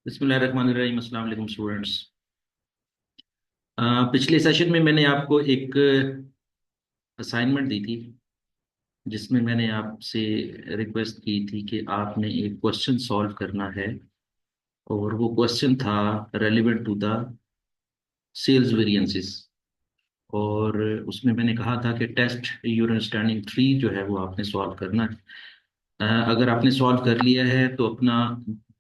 बिस्मिल्लाहिर्रहमानिर्रहीम। अस्सलाम वालेकुम स्टूडेंट्स। पिछले सेशन में मैंने आपको एक असाइनमेंट दी थी जिसमें मैंने आपसे रिक्वेस्ट की थी कि आपने एक क्वेश्चन सॉल्व करना है। और वो क्वेश्चन था relevant to the sales variances. और उसमें मैंने कहा था कि टेस्ट योर अंडरस्टैंडिंग 3 जो है वो आपने सॉल्व करना है। अगर आपने सॉल्व कर लिया है तो अपना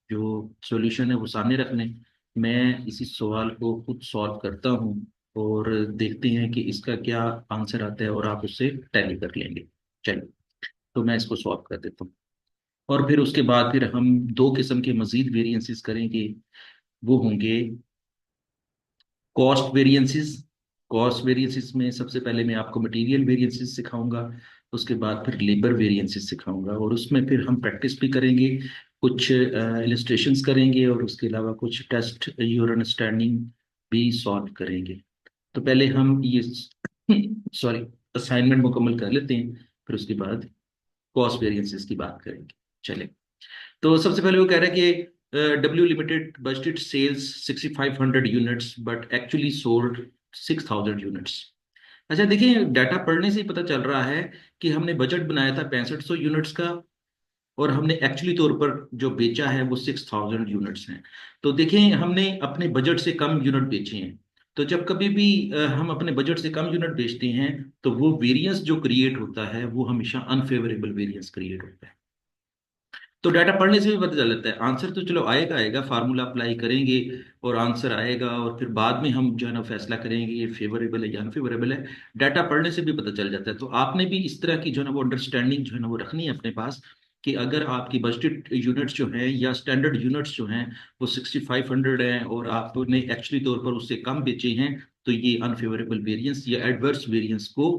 जो सॉल्यूशन है वो सामने रख लें। मैं इसी सवाल को खुद सॉल्व करता हूँ और देखते हैं कि इसका क्या आंसर आता है और आप उससे टैली कर लेंगे। चलिए, तो मैं इसको सॉल्व कर देता हूँ और फिर उसके बाद फिर हम दो किस्म के मजीद वेरिएंसेस करेंगे। वो होंगे कॉस्ट वेरिएंसेस। कॉस्ट वेरिएंसेस में सबसे पहले मैं आपको मटेरियल वेरिएंसेस सिखाऊंगा। उसके बाद फिर लेबर वेरिएंसेस सिखाऊंगा और उसमें फिर हम प्रैक्टिस भी करेंगे, कुछ इलस्ट्रेशंस करेंगे और उसके अलावा कुछ टेस्ट योर अंडरस्टैंडिंग भी सॉल्व करेंगे। तो पहले हम ये सॉरी असाइनमेंट मुकम्मल कर लेते हैं, फिर उसके बाद कॉस्ट वेरिएंसेस की बात करेंगे। चले, तो सबसे पहले वो कह रहा है कि W limited budgeted sales 6500 units but actually sold 6000 units. अच्छा देखिए, डाटा पढ़ने से ही पता चल रहा है कि हमने बजट बनाया था 6500 यूनिट्स का और हमने एक्चुअली तौर पर जो बेचा है वो 6000 यूनिट्स हैं। तो देखें, हमने अपने बजट से कम यूनिट बेचे हैं। तो जब कभी भी हम अपने बजट से कम यूनिट बेचते हैं तो वो वेरिएंस जो क्रिएट होता है वो हमेशा अनफेवरेबल वेरिएंस क्रिएट होता है। तो डाटा पढ़ने से भी पता चल जाता है। आंसर तो चलो आएगा आएगा, फार्मूला अप्लाई करेंगे और आंसर आएगा और फिर बाद में हम जो है ना फैसला करेंगे ये फेवरेबल है या अनफेवरेबल है। डाटा पढ़ने से भी पता चल जाता है। तो आपने भी इस तरह की जो है ना वो अंडरस्टैंडिंग जो है ना वो रखनी है अपने पास कि अगर आपकी बजटेड यूनिट्स जो हैं या स्टैंडर्ड यूनिट्स जो हैं वो 6500 हैं और आपने एक्चुअली तौर पर उससे कम बेचे हैं, तो ये अनफेवरेबल वेरिएंस या एडवर्स वेरिएंस को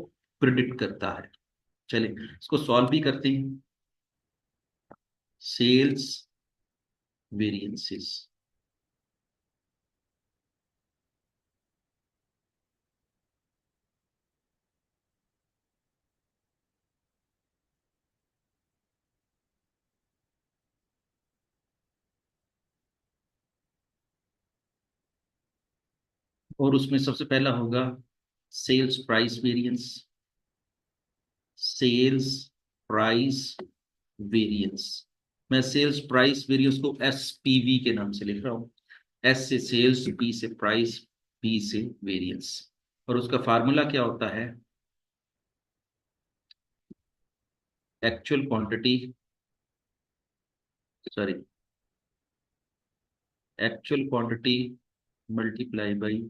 प्रिडिक्ट करता है। चलिए, इसको सॉल्व भी करते हैं। सेल्स वेरिएंसेस, और उसमें सबसे पहला होगा sales price variance. Sales price variance, मैं सेल्स प्राइस वेरिएंस को एसपीवी के नाम से लिख रहा हूँ। एस से सेल्स, पी से प्राइस, पी से वेरिएंस। और उसका फार्मूला क्या होता है? Actual quantity, sorry, actual quantity multiply by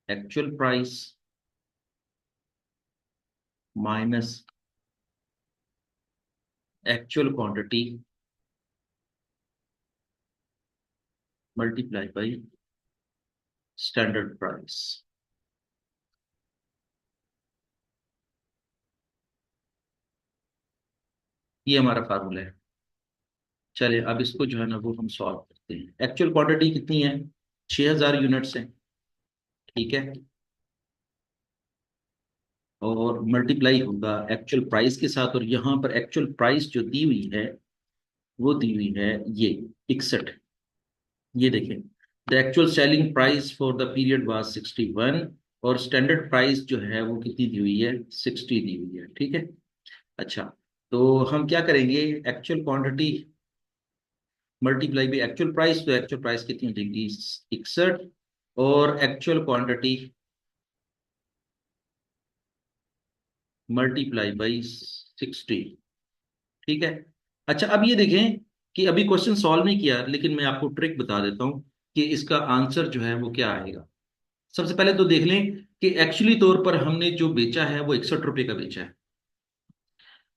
actual price minus actual quantity multiply by standard price. ये हमारा फार्मूला है। चलिए, अब इसको जो है ना वो हम सॉल्व करते हैं। एक्चुअल क्वांटिटी कितनी है? 6000 यूनिट्स है। ठीक है, और मल्टीप्लाई होगा एक्चुअल प्राइस के साथ। और यहाँ पर एक्चुअल प्राइस जो दी हुई है वो दी हुई है ये 61। ये देखें, the actual selling price for the period was 61 और स्टैंडर्ड प्राइस जो है वो कितनी दी हुई है? 60 दी हुई है। ठीक है। अच्छा, तो हम क्या करेंगे? Actual quantity multiply by actual price, तो एक्चुअल प्राइस कितनी हो जाएगी? 61, और एक्चुअल क्वांटिटी मल्टीप्लाई बाई 60। ठीक है। अच्छा, अब ये देखें कि अभी क्वेश्चन सॉल्व नहीं किया लेकिन मैं आपको ट्रिक बता देता हूं कि इसका आंसर जो है वो क्या आएगा। सबसे पहले तो देख लें कि एक्चुअली तौर पर हमने जो बेचा है वो 61 रुपए का बेचा है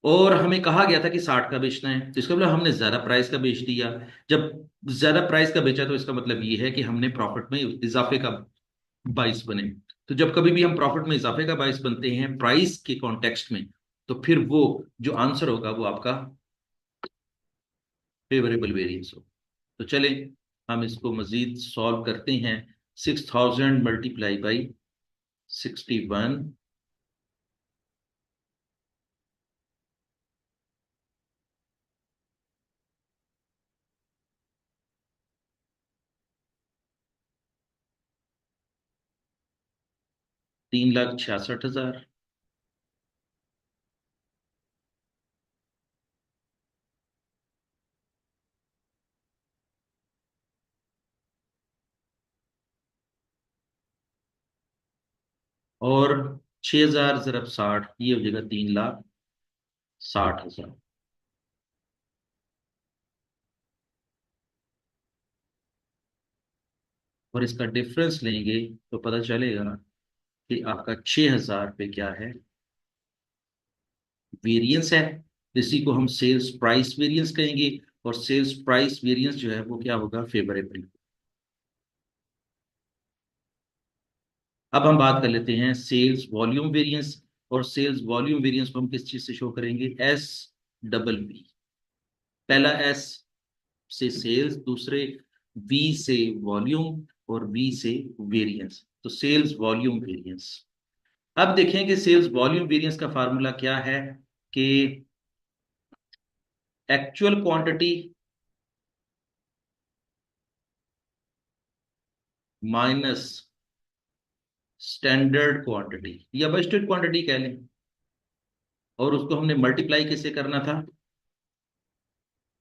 और हमें कहा गया था कि 60 का बेचना है। तो इसका मतलब हमने ज्यादा प्राइस का बेच दिया। जब ज्यादा प्राइस का बेचा तो इसका मतलब ये है कि हमने प्रॉफिट में इजाफे का बाइस बने। तो जब कभी भी हम प्रॉफिट में इजाफे का बाइस बनते हैं प्राइस के कॉन्टेक्स्ट में, तो फिर वो जो आंसर होगा वो आपका फेवरेबल वेरिएंस हो। तो चले, हम इसको मजीद सॉल्व करते हैं। 6000 मल्टीप्लाई बाई 61, 3,66,000। और 6,000 ज़रब 60, ये हो जाएगा 3,60,000। और इसका डिफरेंस लेंगे तो पता चलेगा कि आपका 6,000 पे क्या है, वेरिएंस है। इसी को हम सेल्स प्राइस वेरिएंस कहेंगे। और सेल्स प्राइस वेरिएंस जो है वो क्या होगा, फेवरेबल। अब हम बात कर लेते हैं सेल्स वॉल्यूम वेरिएंस। और सेल्स वॉल्यूम वेरिएंस को हम किस चीज से शो करेंगे, एस डबल वी। पहला एस से सेल्स, दूसरे वी से वॉल्यूम, और वी से वेरिएंस, तो सेल्स वॉल्यूम वेरिएंस। अब देखें कि सेल्स वॉल्यूम वेरिएंस का फार्मूला क्या है, कि actual quantity minus standard quantity या बजटेड क्वांटिटी कह लें। और उसको हमने मल्टीप्लाई कैसे करना था,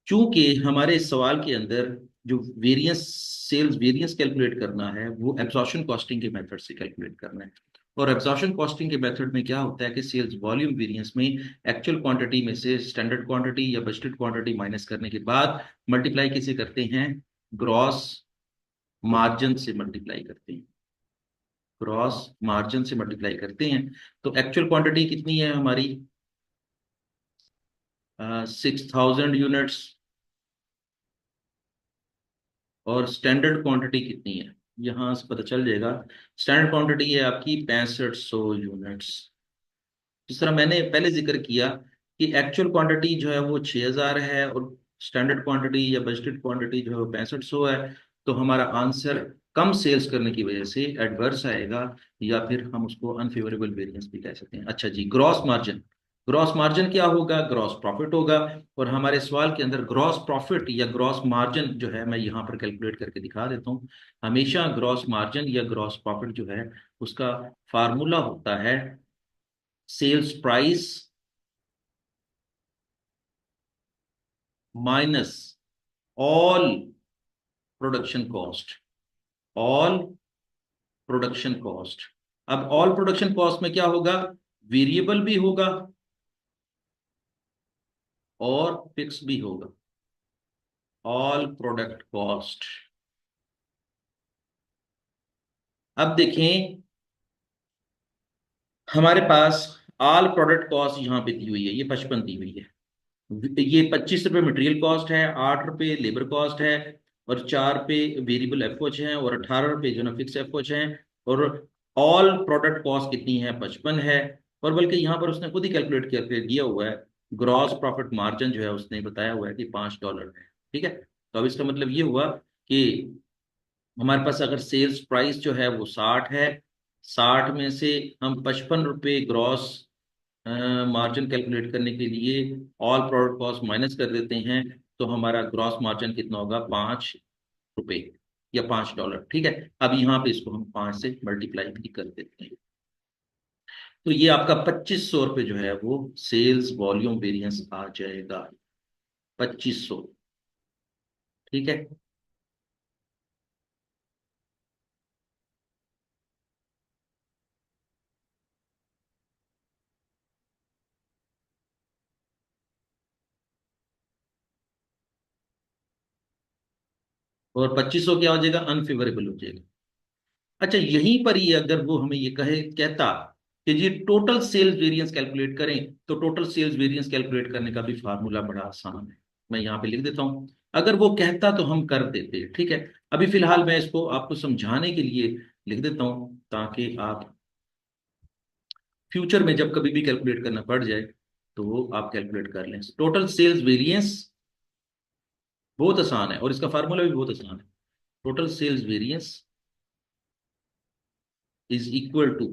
चूंकि हमारे इस सवाल के अंदर जो वेरिएंस, सेल्स वेरिएंस कैलकुलेट करना है वो एब्जॉर्प्शन कॉस्टिंग के मेथड से कैलकुलेट करना है। और एब्जॉर्प्शन कॉस्टिंग के मेथड में क्या होता है कि सेल्स वॉल्यूम वेरिएंस में एक्चुअल क्वांटिटी में से स्टैंडर्ड क्वांटिटी या बजटेड क्वांटिटी माइनस करने के बाद मल्टीप्लाई कैसे करते हैं, ग्रॉस मार्जिन से मल्टीप्लाई करते हैं। ग्रॉस मार्जिन से मल्टीप्लाई करते हैं। तो एक्चुअल क्वांटिटी कितनी है हमारी, 6,000 यूनिट्स। और स्टैंडर्ड क्वांटिटी कितनी है, यहां से पता चल जाएगा। स्टैंडर्ड क्वांटिटी है आपकी 6500 यूनिट्स। जिस तरह मैंने पहले जिक्र किया कि एक्चुअल क्वांटिटी जो है वो 6,000 है, और स्टैंडर्ड क्वांटिटी या बजटेड क्वांटिटी जो है वो 6500 है। तो हमारा आंसर कम सेल्स करने की वजह से एडवर्स आएगा, या फिर हम उसको अनफेवरेबल वेरिएंस भी कह सकते हैं। अच्छा जी, ग्रॉस मार्जिन। ग्रॉस मार्जिन क्या होगा, ग्रॉस प्रॉफिट होगा। और हमारे सवाल के अंदर ग्रॉस प्रॉफिट या ग्रॉस मार्जिन जो है, मैं यहाँ पर कैलकुलेट करके दिखा देता हूँ। हमेशा ग्रॉस मार्जिन या ग्रॉस प्रॉफिट जो है उसका फार्मूला होता है sales price minus all production cost. All production cost. अब ऑल प्रोडक्शन कॉस्ट में क्या होगा, वेरिएबल भी होगा और फिक्स भी होगा। All product cost. अब देखें, हमारे पास ऑल प्रोडक्ट कॉस्ट यहां पे दी हुई है, ये 55 दी हुई है। ये 25 रुपये मटेरियल कॉस्ट है, 8 रुपये लेबर कॉस्ट है, और 4 पे वेरिएबल एफओच है, और 18 रुपये जो ना फिक्स एफओच है। और ऑल प्रोडक्ट कॉस्ट कितनी है, 55 है। और बल्कि यहाँ पर उसने खुद ही कैलकुलेट करके दिया हुआ है, ग्रॉस प्रॉफिट मार्जिन जो है उसने बताया हुआ है कि $5 है। ठीक है। तो अब इसका मतलब ये हुआ कि हमारे पास अगर सेल्स प्राइस जो है वो 60 है, 60 में से हम 55 रुपये ग्रॉस मार्जिन कैलकुलेट करने के लिए ऑल प्रोडक्ट कॉस्ट माइनस कर देते हैं, तो हमारा ग्रॉस मार्जिन कितना होगा, 5 रुपये या $5। ठीक है। अब यहाँ पे इसको हम 5 से मल्टीप्लाई भी कर देते हैं। तो ये आपका 2500 रुपये जो है वो सेल्स वॉल्यूम वेरिएंस आ जाएगा, 2500। ठीक है। और 2500 क्या हो जाएगा, अनफेवरेबल हो जाएगा। अच्छा, यहीं पर ही अगर वो हमें ये कहता कि जी टोटल सेल्स वेरिएंस कैलकुलेट करें, तो टोटल सेल्स वेरिएंस कैलकुलेट करने का भी फार्मूला बड़ा आसान है। मैं यहाँ पे लिख देता हूँ। अगर वो कहता तो हम कर देते, ठीक है। अभी फिलहाल मैं इसको आपको समझाने के लिए लिख देता हूँ, ताकि आप फ्यूचर में जब कभी भी कैलकुलेट करना पड़ जाए तो वो आप कैलकुलेट कर लें। टोटल सेल्स वेरिएंस बहुत आसान है, और इसका फार्मूला भी बहुत आसान है। Total sales variance is equal to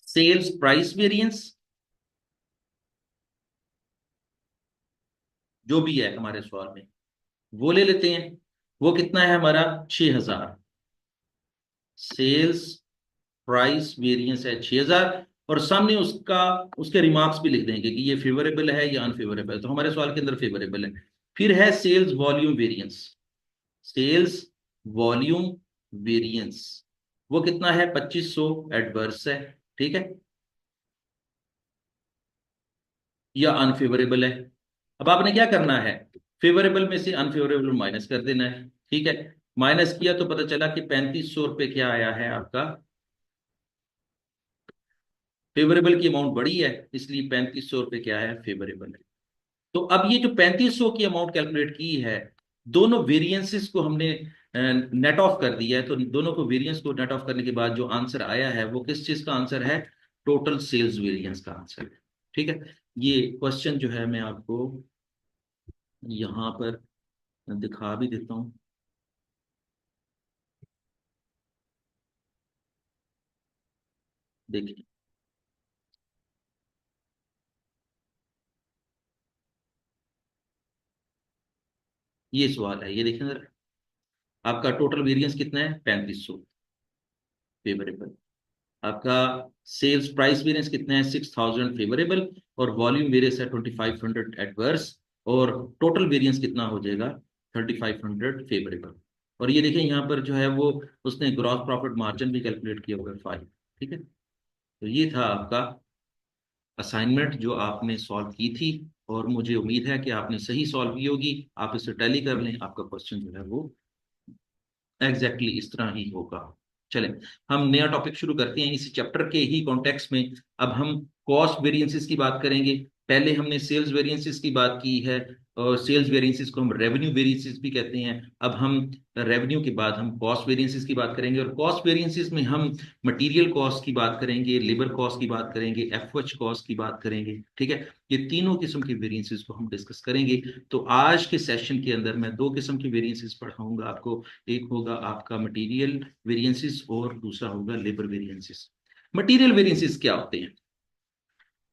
sales price variance जो भी है हमारे सवाल में, वो ले लेते हैं। वो कितना है हमारा? 6,000। सेल्स प्राइस वेरिएंस है 6,000, और सामने उसका उसके रिमार्क्स भी लिख देंगे कि ये फेवरेबल है या अनफेवरेबल है, तो हमारे सवाल के अंदर फेवरेबल है। फिर है sales volume variance. Sales volume variance वो कितना है? 2500 एडवर्स है, ठीक है, या अनफेवरेबल है। अब आपने क्या करना है? फेवरेबल में से अनफेवरेबल माइनस कर देना है, ठीक है। माइनस किया तो पता चला कि 3500 रुपये क्या आया है आपका? फेवरेबल की अमाउंट बड़ी है, इसलिए 3500 रुपये क्या है? फेवरेबल है। तो अब ये जो 3500 की अमाउंट कैलकुलेट की है, दोनों वेरिएंसेस को हमने नेट ऑफ कर दिया है, तो दोनों को वेरिएंस को नेट ऑफ करने के बाद जो आंसर आया है वो किस चीज का आंसर है? टोटल सेल्स वेरिएंस का आंसर है, ठीक है। ये क्वेश्चन जो है मैं आपको यहाँ पर दिखा भी देता हूँ। देखिए, ये सवाल है, ये देखिए जरा। आपका टोटल वेरिएंस कितना है? 3500 फेवरेबल। आपका सेल्स प्राइस वेरिएंस कितना है? 6,000 फेवरेबल। और वॉल्यूम वेरिएंस है 2,500 एडवर्स। और टोटल वेरिएंस कितना हो जाएगा? 3,500 फेवरेबल। और ये देखिए यहाँ पर जो है वो उसने ग्रॉस प्रॉफिट मार्जिन भी कैलकुलेट किया हुआ है 5, ठीक है। तो ये था आपका असाइनमेंट जो आपने सॉल्व की थी, और मुझे उम्मीद है कि आपने सही सॉल्व की होगी। आप इसे टैली कर लें, आपका क्वेश्चन जो है वो एग्जैक्टली इस तरह ही होगा। चलें, हम नया टॉपिक शुरू करते हैं इसी चैप्टर के ही कॉन्टेक्स्ट में। अब हम कॉस्ट वेरिएंसेस की बात करेंगे। पहले हमने सेल्स वेरिएंसेस की बात की है, और सेल्स वेरिएंसेस को हम रेवेन्यू वेरिएंसेस भी कहते हैं। अब हम रेवेन्यू के बाद हम कॉस्ट वेरिएंसेस की बात करेंगे, और कॉस्ट वेरिएंसेस में हम मटेरियल कॉस्ट की बात करेंगे, लेबर कॉस्ट की बात करेंगे, एफओएच कॉस्ट की बात करेंगे, ठीक है। ये तीनों किस्म के वेरिएंसेस को हम डिस्कस करेंगे। तो आज के सेशन के अंदर मैं दो किस्म के वेरिएंसेस पढ़ाऊंगा आपको। एक होगा आपका मटेरियल वेरिएंसेस, और दूसरा होगा लेबर वेरिएंसेस। मटेरियल वेरिएंसेस क्या होते हैं?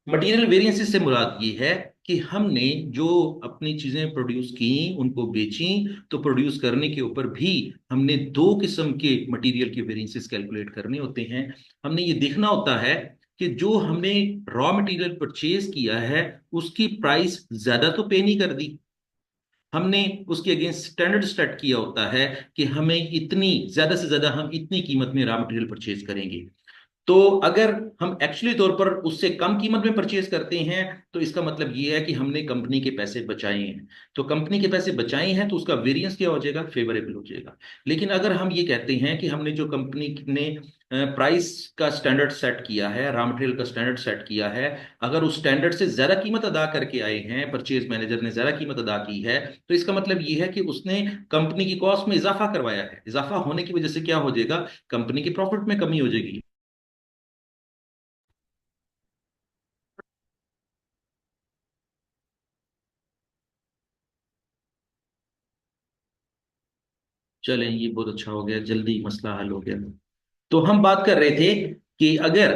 मटेरियल वेरिएंसेस से मुराद ये है कि हमने जो अपनी चीजें प्रोड्यूस की, उनको बेची, तो प्रोड्यूस करने के ऊपर भी हमने दो किस्म के मटेरियल के वेरिएंसेस कैलकुलेट करने होते हैं। हमने ये देखना होता है कि जो हमने रॉ मटेरियल परचेज किया है उसकी प्राइस ज्यादा तो पे नहीं कर दी, हमने उसके अगेंस्ट स्टैंडर्ड सेट किया होता है कि हमें इतनी ज्यादा से ज्यादा हम इतनी कीमत में रॉ मटेरियल परचेज करेंगे। तो अगर हम एक्चुअली तौर पर उससे कम कीमत में परचेज करते हैं, तो इसका मतलब ये है कि हमने कंपनी के पैसे बचाए हैं। तो कंपनी के पैसे बचाए हैं तो उसका वेरिएंस क्या हो जाएगा? फेवरेबल हो जाएगा। लेकिन अगर हम ये कहते हैं कि हमने जो कंपनी ने प्राइस का स्टैंडर्ड सेट किया है, रॉ मटेरियल का स्टैंडर्ड सेट किया है, अगर उस स्टैंडर्ड से ज्यादा कीमत अदा करके आए हैं, परचेज मैनेजर ने ज्यादा कीमत अदा की है, तो इसका मतलब ये है कि उसने कंपनी की कॉस्ट में इजाफा करवाया है। इजाफा होने की वजह से क्या हो जाएगा? कंपनी की प्रॉफिट में कमी हो जाएगी। चलें, ये बहुत अच्छा हो गया, जल्दी मसला हल हो गया। तो हम बात कर रहे थे कि अगर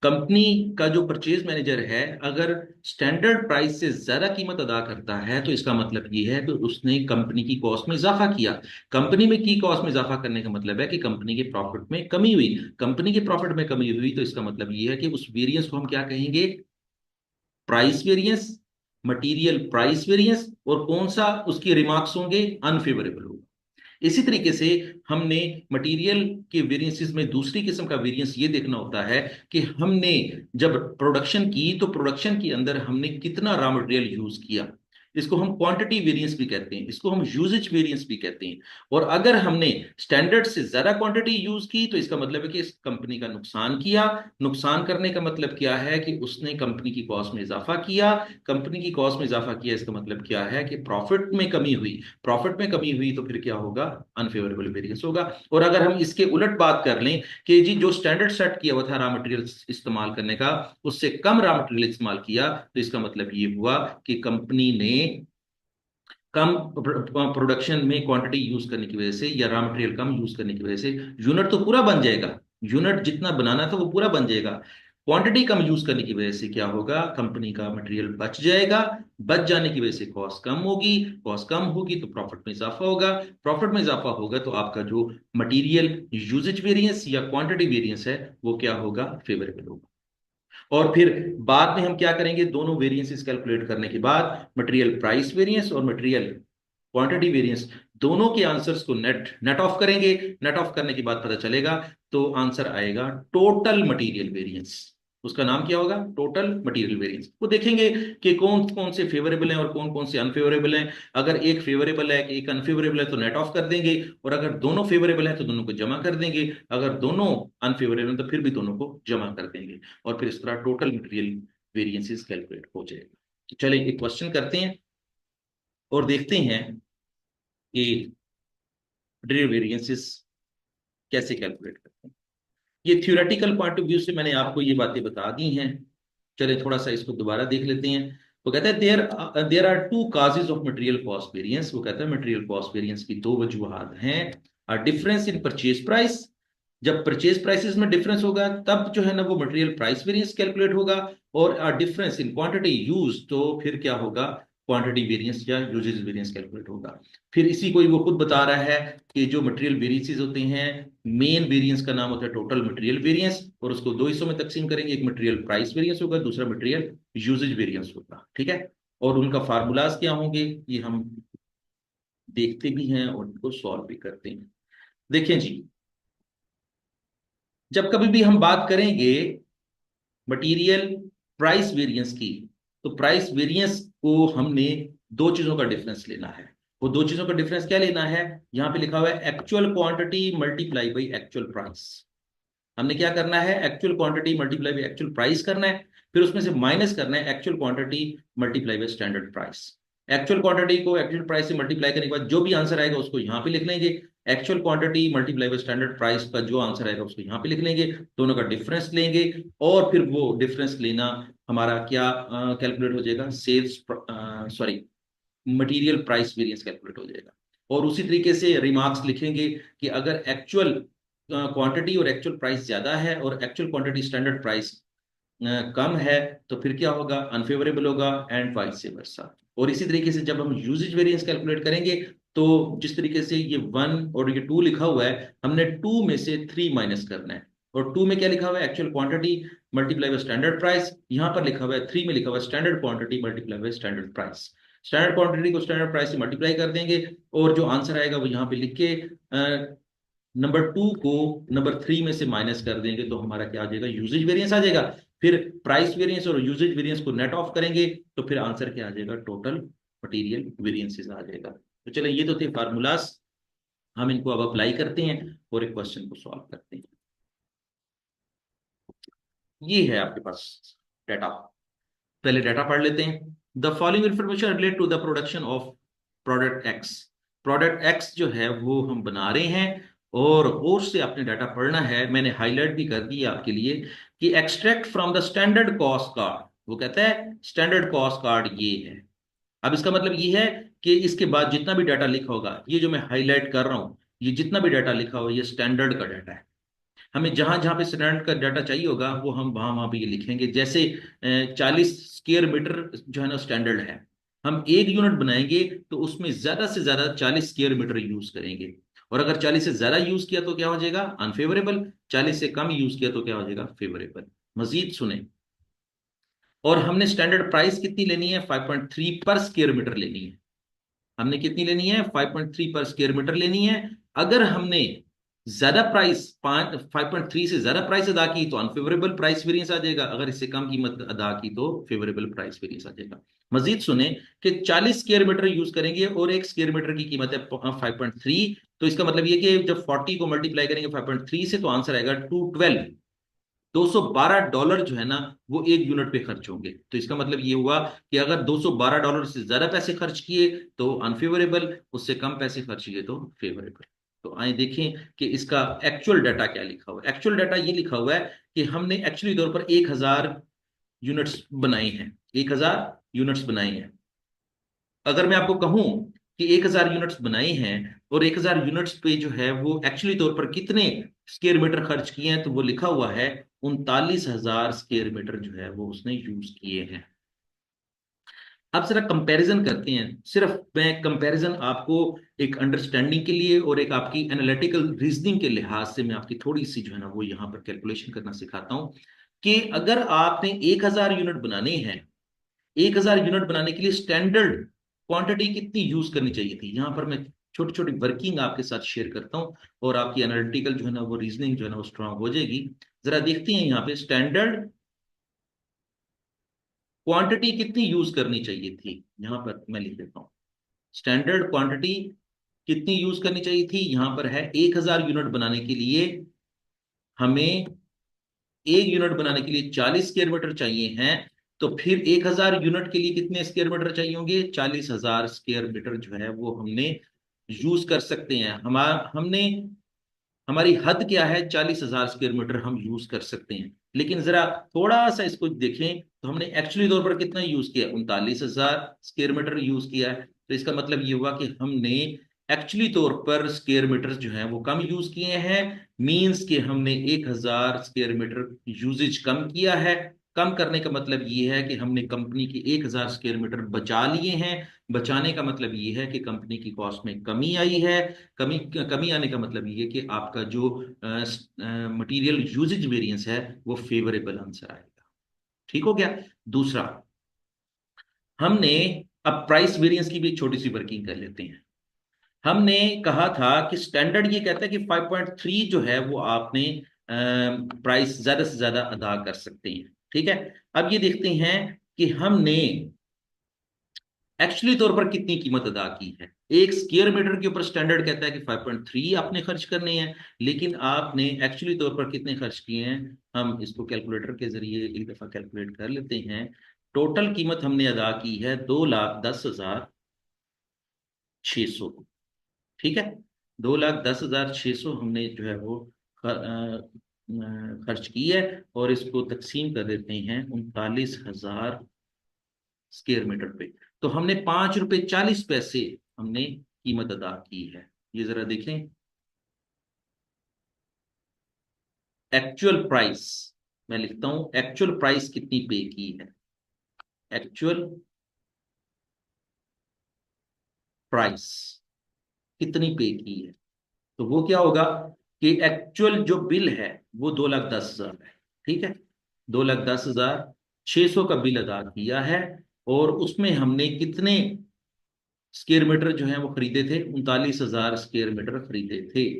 कंपनी का जो परचेज मैनेजर है अगर स्टैंडर्ड प्राइस से ज्यादा कीमत अदा करता है, तो इसका मतलब ये है कि उसने कंपनी की कॉस्ट में इजाफा किया। कंपनी में की कॉस्ट में इजाफा करने का मतलब है कि कंपनी के प्रॉफिट में कमी हुई। कंपनी के प्रॉफिट में कमी हुई तो इसका मतलब ये है कि उस वेरिएंस को हम क्या कहेंगे? Price variance, material price variance. और कौन सा उसके रिमार्क्स होंगे? अनफेवरेबल होगा। इसी तरीके से हमने मटेरियल के वेरिएंसेस में दूसरी किस्म का वेरिएंस ये देखना होता है कि हमने जब प्रोडक्शन की तो प्रोडक्शन के अंदर हमने कितना रॉ मटेरियल यूज किया। इसको हम क्वांटिटी वेरिएंस भी कहते हैं, इसको हम यूजेज वेरिएंस भी कहते हैं। और अगर हमने स्टैंडर्ड से ज्यादा क्वांटिटी यूज की तो इसका मतलब है कि इस कंपनी का नुकसान किया। नुकसान करने का मतलब क्या है? कि उसने कंपनी की कॉस्ट में इजाफा किया। कंपनी की कॉस्ट में इजाफा किया, इसका मतलब क्या है? कि प्रॉफिट में कमी हुई। प्रॉफिट में कमी हुई तो फिर क्या होगा? अनफेवरेबल वेरिएंस होगा। और अगर हम इसके उलट बात कर लें कि जी जो स्टैंडर्ड सेट किया हुआ था रॉ मटेरियल इस्तेमाल करने का, उससे कम रॉ मटेरियल इस्तेमाल किया, तो इसका मतलब ये हुआ कि कंपनी ने कम प्रोडक्शन में क्वांटिटी यूज करने की वजह से या रॉ मटेरियल कम यूज करने की वजह से यूनिट तो पूरा बन जाएगा। यूनिट जितना बनाना था वो पूरा बन जाएगा, क्वांटिटी कम यूज करने की वजह से क्या होगा, कंपनी का मटेरियल बच जाएगा, बच जाने की वजह से कॉस्ट कम होगी, कॉस्ट कम होगी तो प्रॉफिट में इजाफा होगा, प्रॉफिट में इजाफा होगा तो आपका जो मटेरियल यूजेज वेरिएंस या क्वांटिटी वेरिएंस है वो क्या होगा, फेवरेबल होगा। और फिर बाद में हम क्या करेंगे, दोनों वेरिएंसेस कैलकुलेट करने के बाद मटेरियल प्राइस वेरिएंस और मटेरियल क्वांटिटी वेरिएंस दोनों के आंसर्स को नेट नेट ऑफ करेंगे। नेट ऑफ करने के बाद पता चलेगा तो आंसर आएगा टोटल मटेरियल वेरिएंस। उसका नाम क्या होगा, टोटल मटेरियल वेरिएंस। वो देखेंगे कि कौन कौन से फेवरेबल हैं और कौन कौन से अनफेवरेबल हैं। अगर एक फेवरेबल है एक अनफेवरेबल है तो नेट ऑफ कर देंगे, और अगर दोनों फेवरेबल है तो दोनों को जमा कर देंगे, अगर दोनों अनफेवरेबल है तो फिर भी दोनों को जमा कर देंगे, और फिर इस तरह टोटल मटेरियल वेरिएंसेस कैलकुलेट हो जाएगा। तो चलिए एक क्वेश्चन करते हैं और देखते हैं कि मटेरियल वेरिएंसेस कैसे कैलकुलेट करते हैं। ये थ्योरेटिकल पॉइंट ऑफ व्यू से मैंने आपको ये बातें बता दी हैं। चलिए थोड़ा सा इसको दोबारा देख लेते हैं। वो कहता है there are two causes of material cost variance. वो कहता है मटेरियल कॉस्ट वेरिएंस की दो वजूहत हैं। A difference in purchase price, जब परचेज प्राइसेस में डिफरेंस होगा तब जो है ना वो मटेरियल प्राइस वेरिएंस कैलकुलेट होगा, और डिफरेंस इन क्वांटिटी यूज तो फिर क्या होगा, क्वांटिटी वेरिएंस या यूजेज वेरिएंस कैलकुलेट होगा। फिर इसी को ही वो खुद बता रहा है कि जो मटेरियल वेरिएंसेस होते हैं, मेन वेरिएंस का नाम होता है टोटल मटेरियल वेरिएंस, और उसको दो हिस्सों में तकसीम करेंगे, एक मटेरियल प्राइस वेरिएंस होगा, दूसरा मटेरियल यूजेज वेरिएंस होगा। ठीक है, और उनका फार्मूलाज क्या होंगे ये हम देखते भी हैं और उनको सॉल्व भी करते हैं। देखें जी, जब कभी भी हम बात करेंगे मटेरियल प्राइस वेरिएंस की, तो प्राइस वेरिएंस को हमने दो चीजों का डिफरेंस लेना है। वो दो चीजों का डिफरेंस क्या लेना है, यहां पे लिखा हुआ है actual quantity multiply by actual price. हमने क्या करना है, actual quantity multiply by actual price करना है, फिर उसमें से माइनस करना है actual quantity multiply by standard price. Actual quantity को एक्चुअल प्राइस से मल्टीप्लाई करने के बाद जो भी आंसर आएगा उसको यहां पे लिख लेंगे, actual quantity multiply by standard price का जो आंसर आएगा उसको यहां पे लिख लेंगे, दोनों का डिफरेंस लेंगे, और फिर वो डिफरेंस लेना हमारा क्या कैलकुलेट हो जाएगा, sales sorry material price variance calculate हो जाएगा। और उसी तरीके से रिमार्क्स लिखेंगे कि अगर एक्चुअल क्वांटिटी और एक्चुअल प्राइस ज्यादा है और एक्चुअल क्वांटिटी स्टैंडर्ड प्राइस कम है तो फिर क्या होगा, अनफेवरेबल होगा, एंड वाइस से वर्सा। और इसी तरीके से जब हम यूजेज वेरिएंस कैलकुलेट करेंगे तो जिस तरीके से ये 1 और ये 2 लिखा हुआ है, हमने 2 में से 3 माइनस करना है। और 2 में क्या लिखा हुआ है, actual quantity multiply by standard price, यहां पर लिखा हुआ है 3 में लिखा हुआ है standard quantity multiply by standard price. Standard quantity को स्टैंडर्ड प्राइस से मल्टीप्लाई कर देंगे, और जो आंसर आएगा वो यहाँ पे लिख के नंबर 2 को नंबर 3 में से माइनस कर देंगे तो हमारा क्या आ जाएगा, यूजेज वेरिएंस आ जाएगा। फिर प्राइस वेरिएंस और यूजेज वेरिएंस को नेट ऑफ करेंगे तो फिर आंसर क्या आ जाएगा, टोटल मटेरियल वेरिएंसेस आ जाएगा। तो चलिए ये तो थे फार्मूलाज, हम इनको अब अप्लाई करते हैं और एक क्वेश्चन को सॉल्व करते हैं। ये है आपके पास डाटा, पहले डाटा पढ़ लेते हैं। The following information relate to the production of product X. Product X जो है वो हम बना रहे हैं, और से आपने डाटा पढ़ना है, मैंने हाईलाइट भी कर दिया आपके लिए कि extract from the standard cost card. वो कहता है स्टैंडर्ड कॉस्ट कार्ड ये है। अब इसका मतलब ये है कि इसके बाद जितना भी डाटा लिखा होगा, ये जो मैं हाईलाइट कर रहा हूं, ये जितना भी डाटा लिखा होगा ये स्टैंडर्ड का डाटा है। हमें जहां जहां पे स्टैंडर्ड का डाटा चाहिए होगा वो हम वहां वहां पे ये लिखेंगे। जैसे 40 स्क्वायर मीटर जो है ना स्टैंडर्ड है, हम एक यूनिट बनाएंगे तो उसमें ज्यादा से ज्यादा 40 स्क्वायर मीटर यूज करेंगे, और अगर 40 से ज्यादा यूज किया तो क्या हो जाएगा, अनफेवरेबल। 40 से कम यूज किया तो क्या हो जाएगा, फेवरेबल। मजीद सुने, और हमने स्टैंडर्ड प्राइस कितनी लेनी है, 5.3 पर स्क्वायर मीटर लेनी है। हमने कितनी लेनी है, 5.3 पर स्क्वायर मीटर लेनी है। अगर हमने ज्यादा प्राइस 5.3 से ज्यादा प्राइस अदा की तो अनफेवरेबल प्राइस वेरिएंस आ जाएगा, अगर इससे कम कीमत अदा की तो फेवरेबल प्राइस वेरिएंस आ जाएगा। मजीद सुने कि 40 स्क्वायर मीटर यूज करेंगे और एक स्क्वायर मीटर की कीमत है 5.3, तो इसका मतलब ये कि जब 40 को मल्टीप्लाई करेंगे 5.3 से तो आंसर आएगा 212। $212 जो है ना वो एक यूनिट पे खर्च होंगे। तो इसका मतलब ये हुआ कि अगर $212 से ज्यादा पैसे खर्च किए तो अनफेवरेबल, उससे कम पैसे खर्च किए तो फेवरेबल। तो आइए देखें कि इसका एक्चुअल डाटा क्या लिखा हुआ है। एक्चुअल डाटा ये लिखा हुआ है कि हमने एक्चुअली तौर पर 1000 यूनिट्स बनाई हैं, 1000 यूनिट्स बनाई हैं। अगर मैं आपको कहूं कि 1000 यूनिट्स बनाई हैं और 1000 यूनिट्स पे जो है वो एक्चुअली तौर पर कितने स्क्वायर मीटर खर्च किए हैं, तो वो लिखा हुआ है 39,000 स्क्वायर मीटर जो है वो उसने यूज किए हैं। अब जरा कंपैरिजन करते हैं। सिर्फ मैं कंपैरिजन आपको एक अंडरस्टैंडिंग के लिए और एक आपकी एनालिटिकल रीजनिंग के लिहाज से मैं आपकी थोड़ी सी जो है ना वो यहाँ पर कैलकुलेशन करना सिखाता हूँ कि अगर आपने 1,000 यूनिट बनाने हैं, 1,000 यूनिट बनाने के लिए स्टैंडर्ड क्वांटिटी कितनी यूज करनी चाहिए थी, यहां पर मैं छोटी छोटी वर्किंग आपके साथ शेयर करता हूं और आपकी एनालिटिकल जो है ना वो रीजनिंग जो है ना वो स्ट्रांग हो जाएगी। जरा देखते हैं यहाँ पे स्टैंडर्ड क्वांटिटी कितनी यूज करनी चाहिए थी। यहां पर मैं लिख देता हूं स्टैंडर्ड क्वांटिटी कितनी यूज करनी चाहिए थी। यहां पर है 1,000 यूनिट बनाने के लिए हमें, एक यूनिट बनाने के लिए 40 स्क्वायर मीटर चाहिए हैं। तो फिर 1,000 यूनिट के लिए कितने स्क्वायर मीटर चाहिए होंगे? 40,000 स्क्वायर मीटर जो है वो हमने यूज कर सकते हैं। हमने हमारी हद क्या है? 40,000 स्क्वायर मीटर हम यूज कर सकते हैं। लेकिन जरा थोड़ा सा इसको देखें तो हमने एक्चुअली तौर पर कितना यूज किया? 39,000 स्क्वायर मीटर यूज किया है। तो इसका मतलब ये हुआ कि हमने एक्चुअली तौर पर स्क्वायर मीटर जो है वो कम यूज किए हैं। मींस कि हमने 1,000 स्क्वायर मीटर यूजेज कम किया है। कम करने का मतलब ये है कि हमने कंपनी के 1,000 स्क्वायर मीटर बचा लिए हैं। बचाने का मतलब ये है कि कंपनी की कॉस्ट में कमी आई है। कमी कमी आने का मतलब ये है कि आपका जो मटेरियल यूजेज वेरिएंस है वो फेवरेबल आंसर आएगा। ठीक हो गया। दूसरा, हमने अब प्राइस वेरिएंस की भी एक छोटी सी वर्किंग कर लेते हैं। हमने कहा था कि स्टैंडर्ड ये कहता है कि 5.3 जो है वो आपने प्राइस ज्यादा से ज्यादा अदा कर सकते हैं। ठीक है। अब ये देखते हैं कि हमने एक्चुअली तौर पर कितनी कीमत अदा की है। एक स्क्वायर मीटर के ऊपर स्टैंडर्ड कहता है कि 5.3 आपने खर्च करने हैं, लेकिन आपने एक्चुअली तौर पर कितने खर्च किए हैं? हम इसको कैलकुलेटर के जरिए एक दफा कैलकुलेट कर लेते हैं। टोटल कीमत हमने अदा की है 2,10,600। ठीक है। 2,10,600 हमने जो है वो खर्च की है। और इसको तकसीम कर देते हैं 39,000 स्क्वायर मीटर पे। तो हमने 5 रुपए 40 पैसे हमने कीमत अदा की है। ये जरा देखें एक्चुअल प्राइस। मैं लिखता हूं एक्चुअल प्राइस कितनी पे की है। एक्चुअल प्राइस कितनी पे की है। तो वो क्या होगा कि एक्चुअल जो बिल है वो 2,10,000 है। ठीक है। 2,10,600 का बिल अदा किया है। और उसमें हमने कितने स्क्वायर मीटर जो है वो खरीदे थे? 39,000 स्क्वायर मीटर खरीदे थे।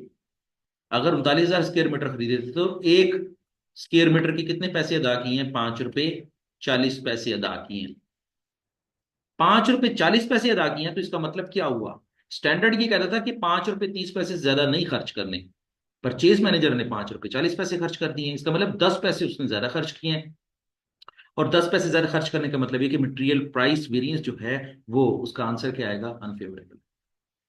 अगर 39,000 स्क्वायर मीटर खरीदे थे तो एक स्क्वायर मीटर के कितने पैसे अदा किए हैं? 5 रुपए 40 पैसे अदा किए हैं। 5 रुपए 40 पैसे अदा किए हैं। तो इसका मतलब क्या हुआ? स्टैंडर्ड ये कहता था कि 5 रुपए 30 पैसे ज्यादा नहीं खर्च करने। परचेज मैनेजर ने 5 रुपए 40 पैसे खर्च कर दिए हैं। इसका मतलब 10 पैसे उसने ज्यादा खर्च किए हैं। और 10 पैसे ज्यादा खर्च करने का मतलब ये कि मटेरियल प्राइस वेरिएंस जो है वो उसका आंसर क्या आएगा? अनफेवरेबल।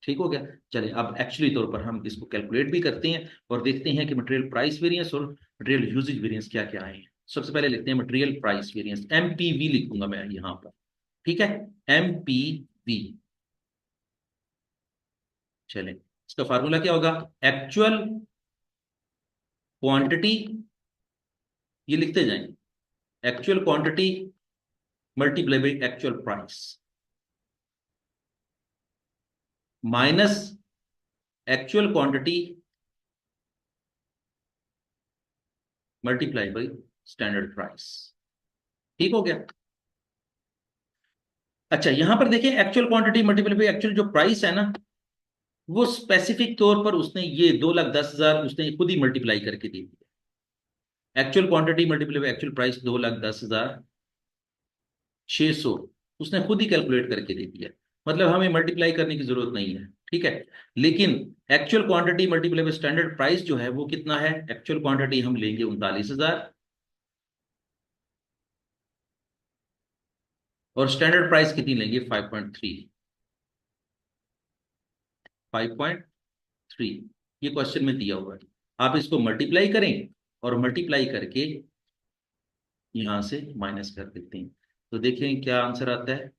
ठीक हो गया। चलिए अब एक्चुअली तौर पर हम इसको कैलकुलेट भी करते हैं और देखते हैं कि मटेरियल प्राइस वेरिएंस और मटेरियल यूजेज वेरिएंस क्या क्या आए हैं। सबसे पहले लिखते हैं मटेरियल प्राइस वेरिएंस, एमपीवी लिखूंगा मैं यहां पर। ठीक है। एमपीवी। चले, इसका फार्मूला क्या होगा? एक्चुअल क्वांटिटी, ये लिखते जाएंगे, actual quantity multiply by actual price minus actual quantity multiply by standard price. ठीक हो गया। अच्छा, यहां पर देखिए actual quantity multiply by actual जो प्राइस है ना, वो स्पेसिफिक तौर पर उसने ये 2,10,000 उसने खुद ही मल्टीप्लाई करके दे दिया। Actual quantity multiply by actual price 2,10,600 उसने खुद ही कैलकुलेट करके दे दिया। मतलब हमें मल्टीप्लाई करने की जरूरत नहीं है। ठीक है। लेकिन actual quantity multiply by standard price जो है वो कितना है? एक्चुअल क्वांटिटी हम लेंगे 39,000 और स्टैंडर्ड प्राइस कितनी लेंगे? 5.3। 5.3 ये क्वेश्चन में दिया हुआ है। आप इसको मल्टीप्लाई करें और मल्टीप्लाई करके यहां से माइनस कर देते हैं। तो देखें क्या आंसर आता है।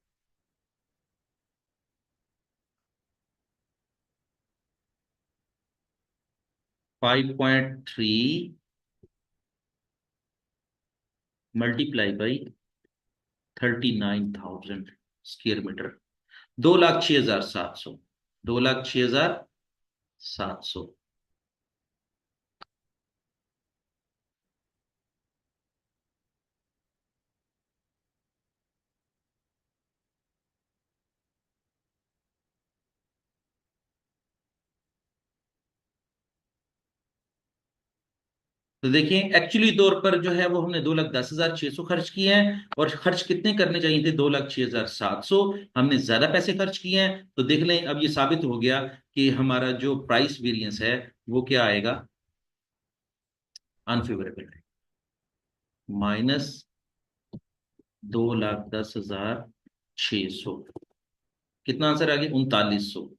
5.3 मल्टीप्लाई बाई 39,000 स्क्वायर मीटर। 2,06,700। 2,06,700। तो देखिए एक्चुअली तौर पर जो है वो हमने 2,10,600 खर्च किए हैं, और खर्च कितने करने चाहिए थे? 2,06,700। हमने ज्यादा पैसे खर्च किए हैं। तो देख लें, अब ये साबित हो गया कि हमारा जो प्राइस वेरिएंस है वो क्या आएगा? अनफेवरेबल है। -2,10,600। कितना आंसर आ गया? 3900।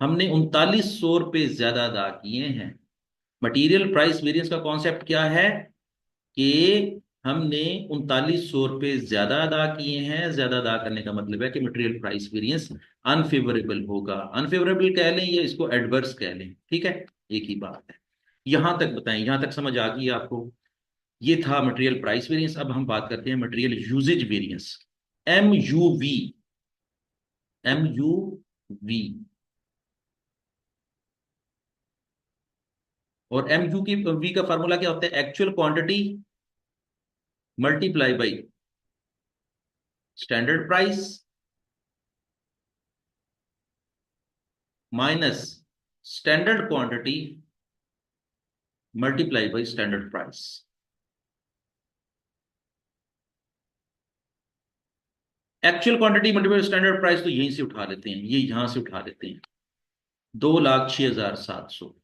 हमने 3900 रुपये ज्यादा अदा किए हैं। मटेरियल प्राइस वेरिएंस का कॉन्सेप्ट क्या है? कि हमने 3900 रुपये ज्यादा अदा किए हैं। ज्यादा अदा करने का मतलब है कि मटेरियल प्राइस वेरिएंस अनफेवरेबल होगा। अनफेवरेबल कह लें या इसको एडवर्स कह लें, ठीक है, एक ही बात है। यहां तक बताएं, यहां तक समझ आ गई आपको? ये था मटेरियल प्राइस वेरिएंस। अब हम बात करते हैं material usage variance. MUV। MUV। और MU की वी का फार्मूला क्या होता है? Actual quantity multiply by standard price minus standard quantity multiply by standard price. Actual quantity multiply standard price तो यहीं से उठा लेते हैं, ये यहां से उठा लेते हैं। 2,06,700।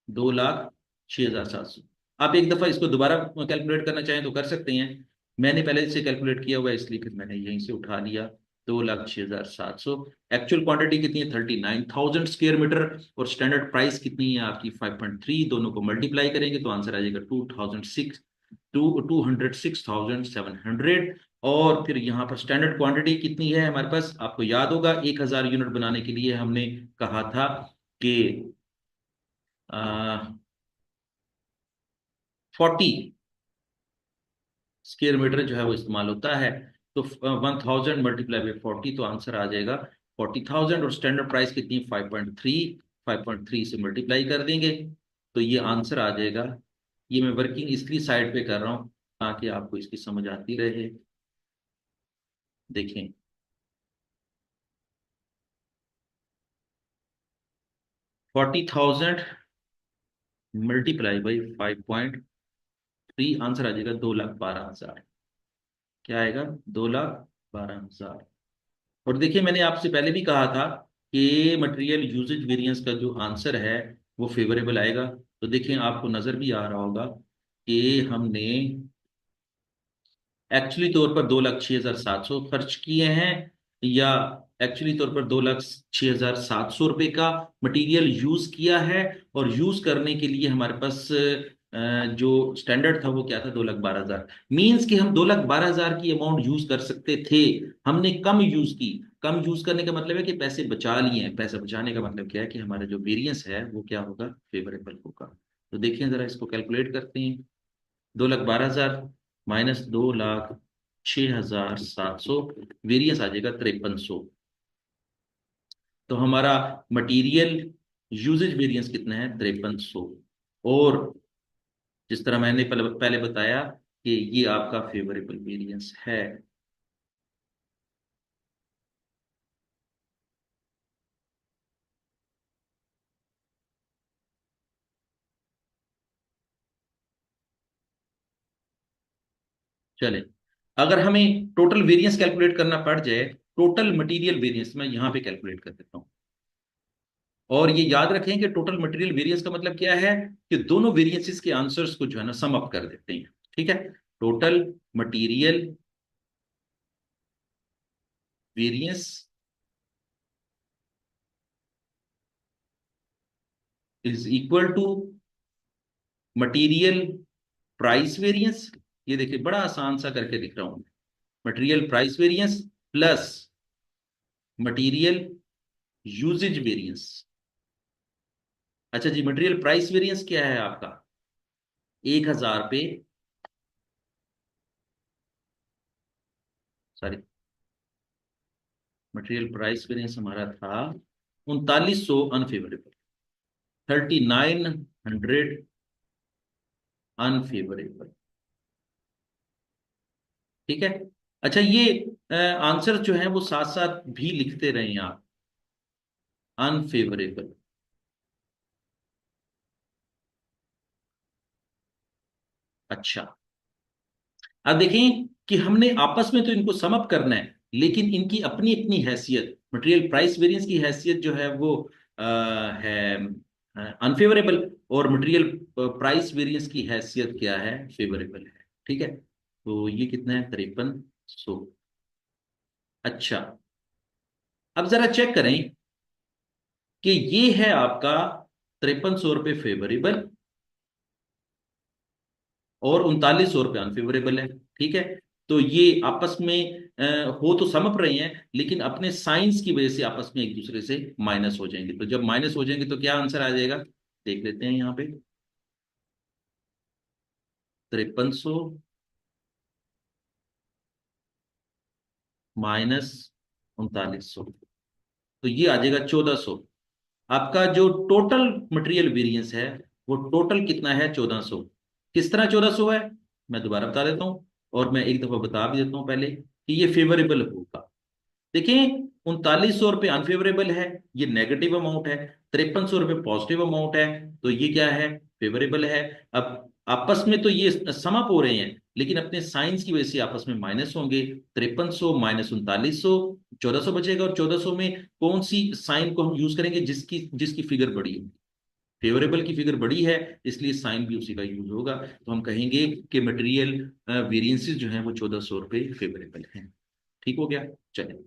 2,06,700। आप एक दफा इसको दोबारा कैलकुलेट करना चाहें तो कर सकते हैं। मैंने पहले से कैलकुलेट किया हुआ है, इसलिए फिर मैंने यहीं से उठा लिया। 2,06,700। एक्चुअल क्वांटिटी कितनी है? 39,000 स्क्वायर मीटर। और स्टैंडर्ड प्राइस कितनी है आपकी? 5.3। दोनों को मल्टीप्लाई करेंगे तो आंसर आ जाएगा 206,700। और फिर यहाँ पर स्टैंडर्ड क्वांटिटी कितनी है हमारे पास? आपको याद होगा 1,000 यूनिट बनाने के लिए हमने कहा था कि 40 स्क्वायर मीटर जो है वो इस्तेमाल होता है। तो 1,000 × 40, तो आंसर आ जाएगा 40,000। और स्टैंडर्ड प्राइस कितनी है? 5.3। 5.3 से मल्टीप्लाई कर देंगे तो ये आंसर आ जाएगा। ये मैं वर्किंग इसलिए साइड पे कर रहा हूँ ताकि आपको इसकी समझ आती रहे। देखें, 40,000 मल्टीप्लाई बाई 5.3, आंसर आ जाएगा 2,12,000। क्या आएगा? 2,12,000। और देखिए, मैंने आपसे पहले भी कहा था कि मटेरियल यूजेज वेरिएंस का जो आंसर है वो फेवरेबल आएगा। तो देखिए, आपको नजर भी आ रहा होगा कि हमने एक्चुअली तौर पर 2,06,700 खर्च किए हैं, या एक्चुअली तौर पर 2,06,700 रुपये का मटेरियल यूज किया है। और यूज करने के लिए हमारे पास जो स्टैंडर्ड था वो क्या था? 2,12,000। मीन्स कि हम 2,12,000 की अमाउंट यूज कर सकते थे, हमने कम यूज की। कम यूज करने का मतलब है कि पैसे बचा लिए हैं। पैसे बचाने का मतलब क्या है? कि हमारा जो वेरिएंस है वो क्या होगा? फेवरेबल होगा। तो देखिए जरा इसको कैलकुलेट करते हैं। 2,12,000 माइनस 2,06,700, वेरिएंस आ जाएगा 5300। तो हमारा मटेरियल यूजेज वेरिएंस कितना है? 5300। और जिस तरह मैंने पहले पहले बताया कि ये आपका फेवरेबल वेरिएंस है। चले, अगर हमें टोटल वेरिएंस कैलकुलेट करना पड़ जाए, टोटल मटेरियल वेरिएंस मैं यहां पे कैलकुलेट कर देता हूं। और ये याद रखें कि टोटल मटेरियल वेरिएंस का मतलब क्या है? कि दोनों वेरिएंसेस के आंसर्स को जो है ना सम अप कर देते हैं। ठीक है, total material variance is equal to material price variance. ये देखिए, बड़ा आसान सा करके दिख रहा हूं। Material price variance plus material usage variance. अच्छा जी, मटेरियल प्राइस वेरिएंस क्या है आपका? 1,000 पे सॉरी, मटेरियल प्राइस वेरिएंस हमारा था 3900 अनफेवरेबल, 3900 अनफेवरेबल। ठीक है। अच्छा, ये आंसर जो है वो साथ साथ भी लिखते रहें आप, अनफेवरेबल। अच्छा, अब देखें कि हमने आपस में तो इनको सम अप करना है, लेकिन इनकी अपनी अपनी हैसियत, मटेरियल प्राइस वेरिएंस की हैसियत जो है वो है अनफेवरेबल, और मटेरियल प्राइस वेरिएंस की हैसियत क्या है, फेवरेबल है। ठीक है, तो ये कितना है, 5300। अच्छा, अब जरा चेक करें कि ये है आपका 5300 रुपये फेवरेबल और 3900 रुपये अनफेवरेबल है। ठीक है, तो ये आपस में हो तो समझ रहे हैं, लेकिन अपने साइंस की वजह से आपस में एक दूसरे से माइनस हो जाएंगे। तो जब माइनस हो जाएंगे तो क्या आंसर आ जाएगा, देख लेते हैं यहाँ पे। 5300 माइनस 3900, तो ये आ जाएगा 1400। आपका जो टोटल मटेरियल वेरिएंस है वो टोटल कितना है, 1400। किस तरह 1400 है, मैं दोबारा बता देता हूँ, और मैं एक दफा बता भी देता हूँ पहले कि ये फेवरेबल होगा। देखिए, 3900 रुपये अनफेवरेबल है, ये नेगेटिव अमाउंट है। 5300 रुपये पॉजिटिव अमाउंट है, तो ये क्या है, फेवरेबल है। अब आपस में तो ये सम अप हो रहे हैं, लेकिन अपने साइंस की वजह से आपस में माइनस होंगे। 5300 माइनस 3900, 1400 बचेगा। और 1400 में कौन सी साइन को हम यूज करेंगे, जिसकी जिसकी फिगर बड़ी है, फेवरेबल की फिगर बड़ी है, इसलिए साइन भी उसी का यूज होगा। तो हम कहेंगे कि मटेरियल वेरिएंसेस जो है वो 1400 रुपये फेवरेबल है। ठीक हो गया। चलिए,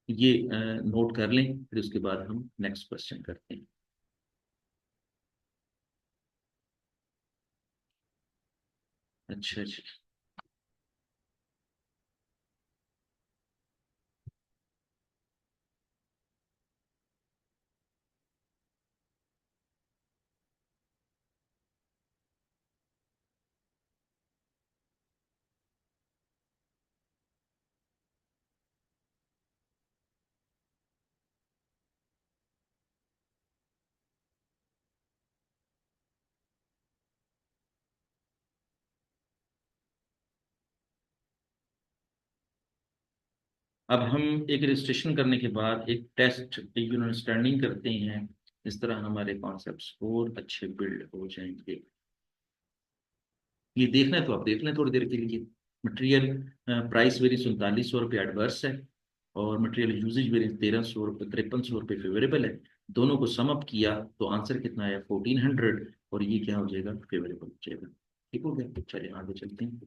ये नोट कर लें, फिर उसके बाद हम नेक्स्ट क्वेश्चन करते हैं। अच्छा जी। अब हम एक रजिस्ट्रेशन करने के बाद एक टेस्ट, एक अंडरस्टैंडिंग करते हैं। इस तरह हमारे कॉन्सेप्ट्स और अच्छे बिल्ड हो जाएंगे। ये देखना है तो आप देख लें थोड़ी देर के लिए। मटेरियल प्राइस वेरिएंस 3900 रुपये एडवर्स है, और मटेरियल यूजेज वेरिएंस 1300 रुपये, 5300 रुपये फेवरेबल है। दोनों को सम अप किया तो आंसर कितना आया, 1400, और ये क्या हो जाएगा, फेवरेबल हो जाएगा। ठीक हो गया, चलिए आगे चलते हैं।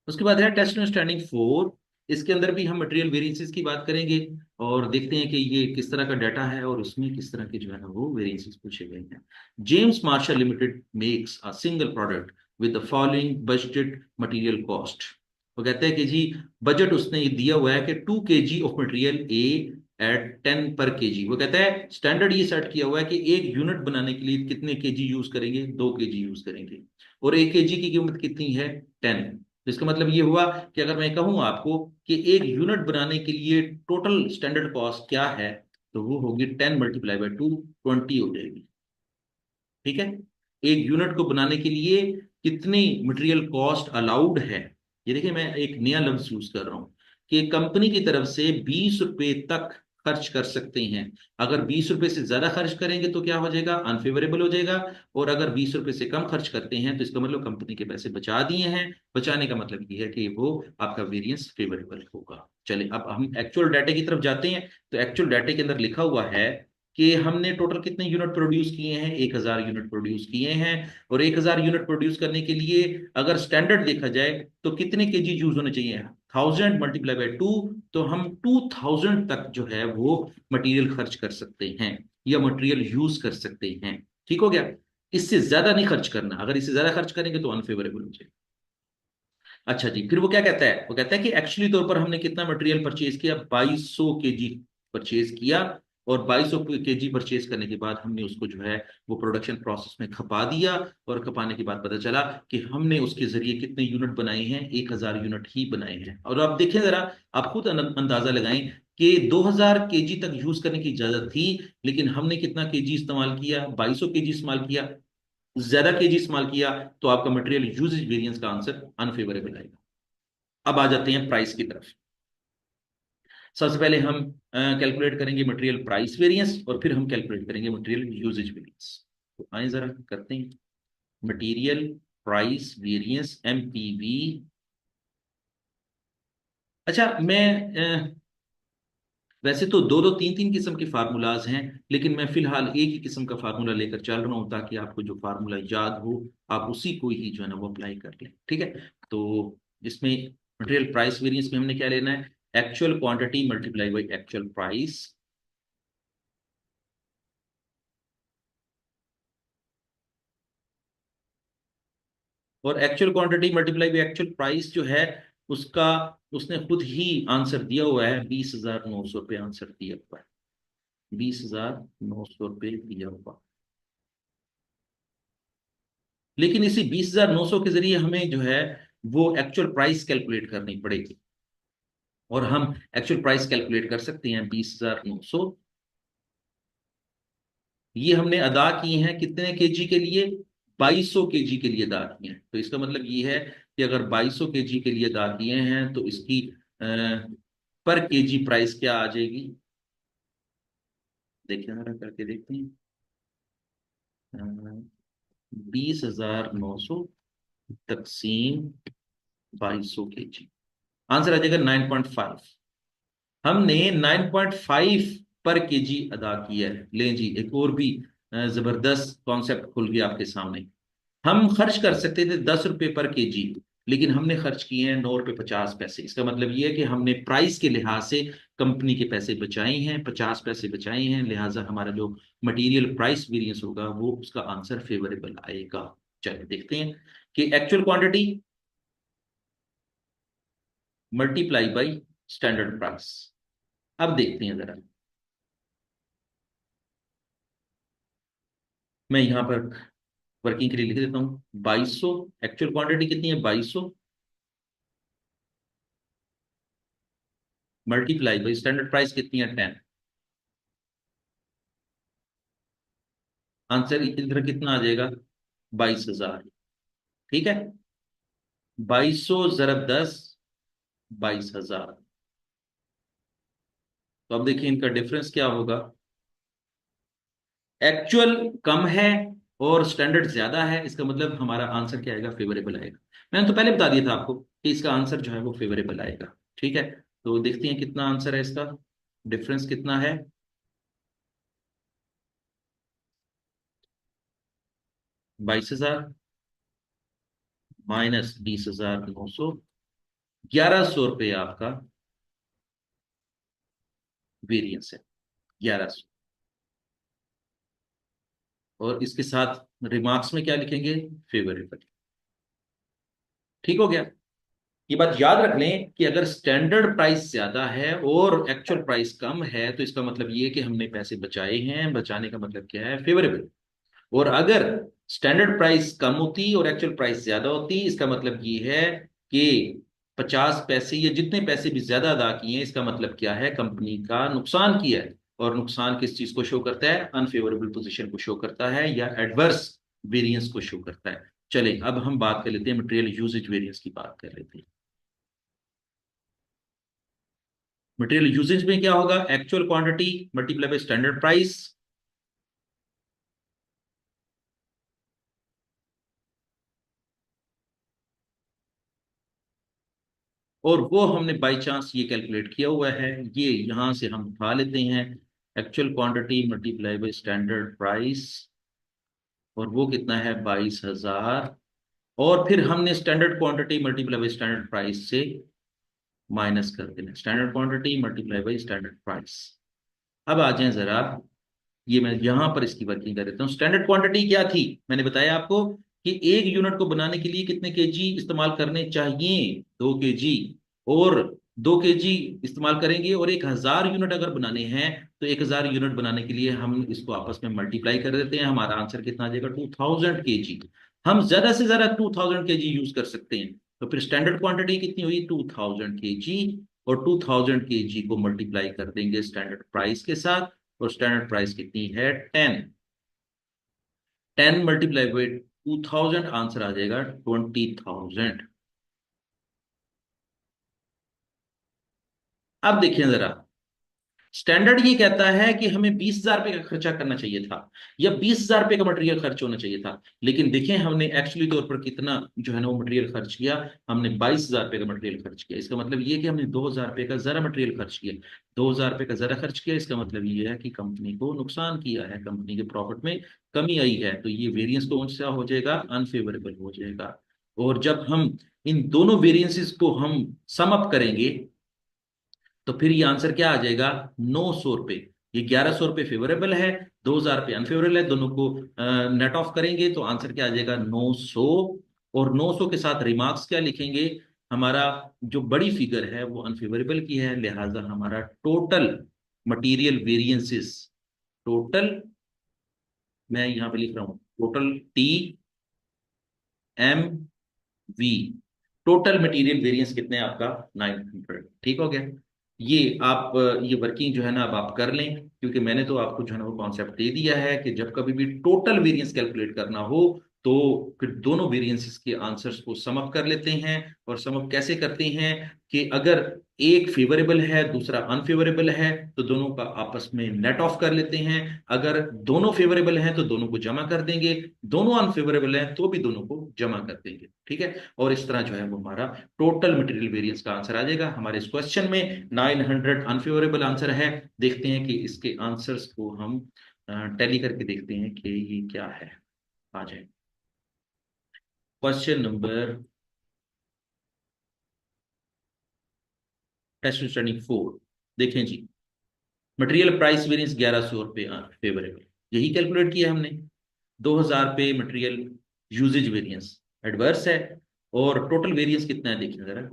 उसके बाद है टेस्ट अंडरस्टैंडिंग 4। इसके अंदर भी हम मटेरियल वेरिएंसेस की बात करेंगे, और देखते हैं कि ये किस तरह का डाटा है और उसमें किस तरह के जो है ना वो वेरिएंसेस पूछे गए हैं। James Marshall limited makes a single product with the following budgeted material cost. वो कहते हैं कि जी, बजट उसने ये दिया हुआ है कि 2 kg of material A at 10 पर kg। वो कहता है स्टैंडर्ड ये सेट किया हुआ है कि एक यूनिट बनाने के लिए कितने केजी यूज करेंगे, 2 kg यूज करेंगे, और 1 kg की कीमत कितनी है, 10। तो इसका मतलब ये हुआ कि अगर मैं कहूं आपको कि एक यूनिट बनाने के लिए टोटल स्टैंडर्ड कॉस्ट क्या है, तो वो होगी 10 × 2, 20 हो जाएगी। ठीक है, एक यूनिट को बनाने के लिए कितनी मटेरियल कॉस्ट अलाउड है। ये देखिए, मैं एक नया लफ्ज यूज कर रहा हूं कि कंपनी की तरफ से 20 रुपए तक खर्च कर सकते हैं। अगर 20 रुपए से ज्यादा खर्च करेंगे तो क्या हो जाएगा, अनफेवरेबल हो जाएगा। और अगर 20 रुपए से कम खर्च करते हैं तो इसका मतलब कंपनी के पैसे बचा दिए हैं। बचाने का मतलब ये है कि वो आपका वेरिएंस फेवरेबल होगा। चलिए, अब हम एक्चुअल डाटा की तरफ जाते हैं। तो एक्चुअल डाटा के अंदर लिखा हुआ है कि हमने टोटल कितने यूनिट प्रोड्यूस किए हैं, 1000 यूनिट प्रोड्यूस किए हैं। और 1000 यूनिट प्रोड्यूस करने के लिए अगर स्टैंडर्ड देखा जाए तो कितने केजी यूज होने चाहिए, 1000 × 2, तो हम 2000 तक जो है वो मटेरियल खर्च कर सकते हैं या मटेरियल यूज कर सकते हैं। ठीक हो गया, इससे ज्यादा नहीं खर्च करना। अगर इससे ज्यादा खर्च करेंगे तो अनफेवरेबल हो जाएगा। अच्छा जी, फिर वो क्या कहता है, वो कहता है कि एक्चुअली तौर पर हमने कितना मटेरियल परचेज किया, 2200 kg परचेज किया। और 2200 kg परचेज करने के बाद हमने उसको जो है वो प्रोडक्शन प्रोसेस में खपा दिया, और खपाने के बाद पता चला कि हमने उसके जरिए कितने यूनिट बनाए हैं, 1000 यूनिट ही बनाए हैं। और आप देखें जरा, आप खुद अंदाजा लगाएं कि 2000 kg तक यूज करने की इजाजत थी, लेकिन हमने कितना केजी इस्तेमाल किया, 2200 kg इस्तेमाल किया, ज्यादा केजी इस्तेमाल किया, तो आपका मटेरियल यूजेज वेरिएंस का आंसर अनफेवरेबल आएगा। अब आ जाते हैं प्राइस की तरफ। सबसे पहले हम कैलकुलेट करेंगे मटेरियल प्राइस वेरिएंस, और फिर हम कैलकुलेट करेंगे मटेरियल यूजेज वेरिएंस। तो आए जरा करते हैं मटेरियल प्राइस वेरिएंस, एमपीवी। अच्छा, मैं वैसे तो दो दो तीन तीन किस्म के फार्मूलाज हैं, लेकिन मैं फिलहाल एक ही किस्म का फार्मूला लेकर चल रहा हूं, ताकि आपको जो फार्मूला याद हो आप उसी को ही जो है ना वो अप्लाई कर लें। ठीक है। तो इसमें मटेरियल प्राइस वेरिएंस में हमने क्या लेना है, actual quantity multiply by actual price. और actual quantity multiply by actual price जो है उसका, उसने खुद ही आंसर दिया हुआ है, 20,900 रुपये आंसर दिया हुआ है, 20,900 रुपये दिया हुआ। लेकिन इसी 20,900 के जरिए हमें जो है वो एक्चुअल प्राइस कैलकुलेट करनी पड़ेगी, और हम एक्चुअल प्राइस कैलकुलेट कर सकते हैं 20,900। ये हमने अदा किए हैं कितने केजी के लिए, 2200 kg के लिए अदा किए हैं। तो इसका मतलब ये है कि अगर 2200 kg के लिए अदा किए हैं तो इसकी पर केजी प्राइस क्या आ जाएगी, देखिए जरा करके देखते हैं। 20,900 तकसीम 2200 kg, आंसर आ जाएगा 9.5। हमने 9.5 पर केजी अदा किया है। लें जी, एक और भी जबरदस्त कॉन्सेप्ट खुल गया आपके सामने। हम खर्च कर सकते थे 10 रुपए पर केजी, लेकिन हमने खर्च किए हैं 9 रुपए 50 पैसे। इसका मतलब ये है कि हमने प्राइस के लिहाज से कंपनी के पैसे बचाए हैं, 50 पैसे बचाए हैं, लिहाजा हमारा जो मटेरियल प्राइस वेरिएंस होगा वो उसका आंसर फेवरेबल आएगा। चलिए देखते हैं कि actual quantity multiply by standard price. अब देखते हैं जरा, मैं यहां पर वर्किंग के लिए लिख देता हूँ 2200। एक्चुअल क्वांटिटी कितनी है, 2200 मल्टीप्लाई बाई स्टैंडर्ड प्राइस कितनी है, 10। आंसर इधर कितना आ जाएगा, 22,000। ठीक है, 2200 × 10, 22,000। तो अब देखिए इनका डिफरेंस क्या होगा, एक्चुअल कम है और स्टैंडर्ड ज्यादा है, इसका मतलब हमारा आंसर क्या आएगा, फेवरेबल आएगा। मैंने तो पहले बता दिया था आपको कि इसका आंसर जो है वो फेवरेबल आएगा। ठीक है, तो देखते हैं कितना आंसर है इसका, डिफरेंस कितना है, 22,000 माइनस 20,900, 1,100 रुपये आपका वेरिएंस है, 1,100। और इसके साथ रिमार्क्स में क्या लिखेंगे, फेवरेबल। ठीक हो गया। ये बात याद रख लें कि अगर स्टैंडर्ड प्राइस ज्यादा है और एक्चुअल प्राइस कम है, तो इसका मतलब ये है कि हमने पैसे बचाए हैं, बचाने का मतलब क्या है, फेवरेबल। और अगर स्टैंडर्ड प्राइस कम होती और एक्चुअल प्राइस ज्यादा होती, इसका मतलब ये है कि 50 पैसे या जितने पैसे भी ज्यादा अदा किए हैं, इसका मतलब क्या है, कंपनी का नुकसान किया है। और नुकसान किस चीज को शो करता है, अनफेवरेबल पोजीशन को शो करता है, या एडवर्स वेरिएंस को शो करता है। चले अब हम बात कर लेते हैं मटेरियल यूजेज वेरिएंस की, बात कर लेते हैं। मटेरियल यूजेज में क्या होगा, actual quantity multiply by standard price. और वो हमने बाय चांस ये कैलकुलेट किया हुआ है, ये यहां से हम उठा लेते हैं, actual quantity multiply by standard price, और वो कितना है, 22,000। और फिर हमने standard quantity multiply by standard price से माइनस कर देना, standard quantity multiply by standard price. अब आ जाए जरा, ये मैं यहां पर इसकी वर्किंग कर देता हूँ। स्टैंडर्ड क्वांटिटी क्या थी, मैंने बताया आपको कि एक यूनिट को बनाने के लिए कितने केजी इस्तेमाल करने चाहिए, 2 केजी। और 2 kg इस्तेमाल करेंगे, और 1000 यूनिट अगर बनाने हैं तो 1000 यूनिट बनाने के लिए हम इसको आपस में मल्टीप्लाई कर देते हैं। हमारा आंसर कितना आ जाएगा? 2000 kg। हम ज्यादा से ज्यादा 2000 kg यूज कर सकते हैं। तो फिर स्टैंडर्ड क्वांटिटी कितनी हुई? 2000 kg। और 2000 kg को मल्टीप्लाई कर देंगे स्टैंडर्ड प्राइस के साथ, और स्टैंडर्ड प्राइस कितनी है? 10। 10 × 2,000 आंसर आ जाएगा 20,000। अब देखिए जरा, स्टैंडर्ड ये कहता है कि हमें 20,000 रुपये का खर्चा करना चाहिए था, या 20,000 रुपये का मटेरियल खर्च होना चाहिए था। लेकिन देखें हमने एक्चुअली तौर पर कितना जो है ना वो मटेरियल खर्च किया। हमने 22,000 रुपये का मटेरियल खर्च किया। इसका मतलब ये है कि हमने 2,000 रुपये का जरा मटेरियल खर्च किया। 2,000 रुपये का जरा खर्च किया, इसका मतलब ये है कि कंपनी को नुकसान किया है, कंपनी के प्रॉफिट में कमी आई है। तो ये वेरियंस कौन सा हो जाएगा? अनफेवरेबल हो जाएगा। और जब हम इन दोनों वेरियंसेस को हम सम अप करेंगे तो फिर ये आंसर क्या आ जाएगा? 900 रुपये। ये 1100 रुपये फेवरेबल है, 2,000 रुपये अनफेवरेबल है, दोनों को नेट ऑफ करेंगे तो आंसर क्या आ जाएगा? 900। और 900 के साथ रिमार्क्स क्या लिखेंगे? हमारा जो बड़ी फिगर है वो अनफेवरेबल की है, लिहाजा हमारा टोटल मटीरियल वेरिएंसेस, टोटल, मैं यहां पे लिख रहा हूं total TMV, total material variance कितने हैं आपका? 900। ठीक हो गया? ये आप ये वर्किंग जो है ना अब आप कर लें, क्योंकि मैंने तो आपको जो है ना वो कॉन्सेप्ट दे दिया है कि जब कभी भी टोटल वेरिएंस कैलकुलेट करना हो तो फिर दोनों वेरिएंसेस के आंसर्स को सम अप कर लेते हैं। और सम अप कैसे करते हैं कि अगर एक फेवरेबल है दूसरा अनफेवरेबल है तो दोनों का आपस में नेट ऑफ कर लेते हैं। अगर दोनों फेवरेबल हैं तो दोनों को जमा कर देंगे, दोनों अनफेवरेबल हैं तो भी दोनों को जमा कर देंगे। ठीक है? और इस तरह जो है वो हमारा टोटल मटेरियल वेरिएंस का आंसर आ जाएगा। हमारे इस क्वेश्चन में 900 अनफेवरेबल आंसर है। देखते हैं कि इसके आंसर्स को हम टैली करके देखते हैं कि ये क्या है। आ जाए क्वेश्चन नंबर टेस्ट स्टडी 4। देखें जी, मटेरियल प्राइस वेरिएंस 1100 रुपये फेवरेबल, यही कैलकुलेट किया हमने। 2,000 रुपये मटेरियल यूजेज वेरिएंस एडवर्स है, और टोटल वेरिएंस कितना है देखिए जरा।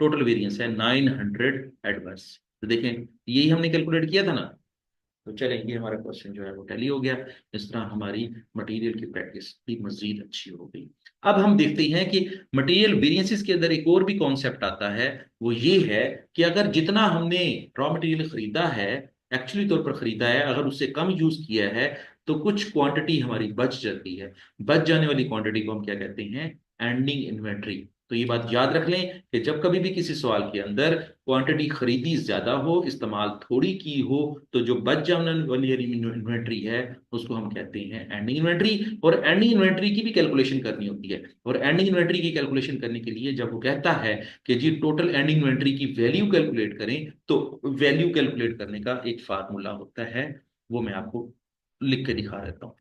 टोटल वेरिएंस है 900 एडवर्स। तो देखें यही हमने कैलकुलेट किया था ना। तो चलें, ये हमारा क्वेश्चन जो है वो टैली हो गया। इस तरह हमारी मटेरियल की प्रैक्टिस भी मजीद अच्छी हो गई। अब हम देखते हैं कि मटेरियल वेरिएंसेस के अंदर एक और भी कॉन्सेप्ट आता है। वो ये है कि अगर जितना हमने रॉ मटेरियल खरीदा है, एक्चुअली तौर पर खरीदा है, अगर उससे कम यूज किया है तो कुछ क्वांटिटी हमारी बच जाती है। बच जाने वाली क्वांटिटी को हम क्या कहते हैं? Ending inventory. तो ये बात याद रख लें कि जब कभी भी किसी सवाल के अंदर क्वांटिटी खरीदी ज्यादा हो, इस्तेमाल थोड़ी की हो, तो जो बच जाने वाली इन्वेंट्री है उसको हम कहते हैं एंडिंग इन्वेंट्री। और एंडिंग इन्वेंट्री की भी कैलकुलेशन करनी होती है। और एंडिंग इन्वेंट्री की कैलकुलेशन करने के लिए जब वो कहता है कि जी टोटल एंडिंग इन्वेंट्री की वैल्यू कैलकुलेट करें, तो वैल्यू कैलकुलेट करने का एक फार्मूला होता है, वो मैं आपको लिख के दिखा देता हूं।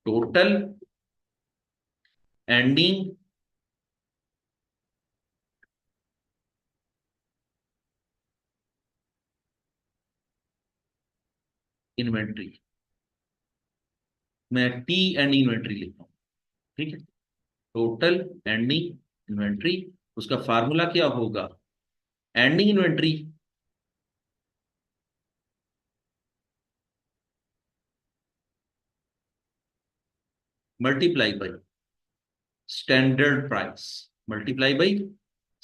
टोटल एंडिंग इन्वेंट्री, मैं टी एंडिंग इन्वेंट्री लिखता हूँ। ठीक है? टोटल एंडिंग इन्वेंट्री, उसका फार्मूला क्या होगा? Ending inventory multiply by standard price, multiply by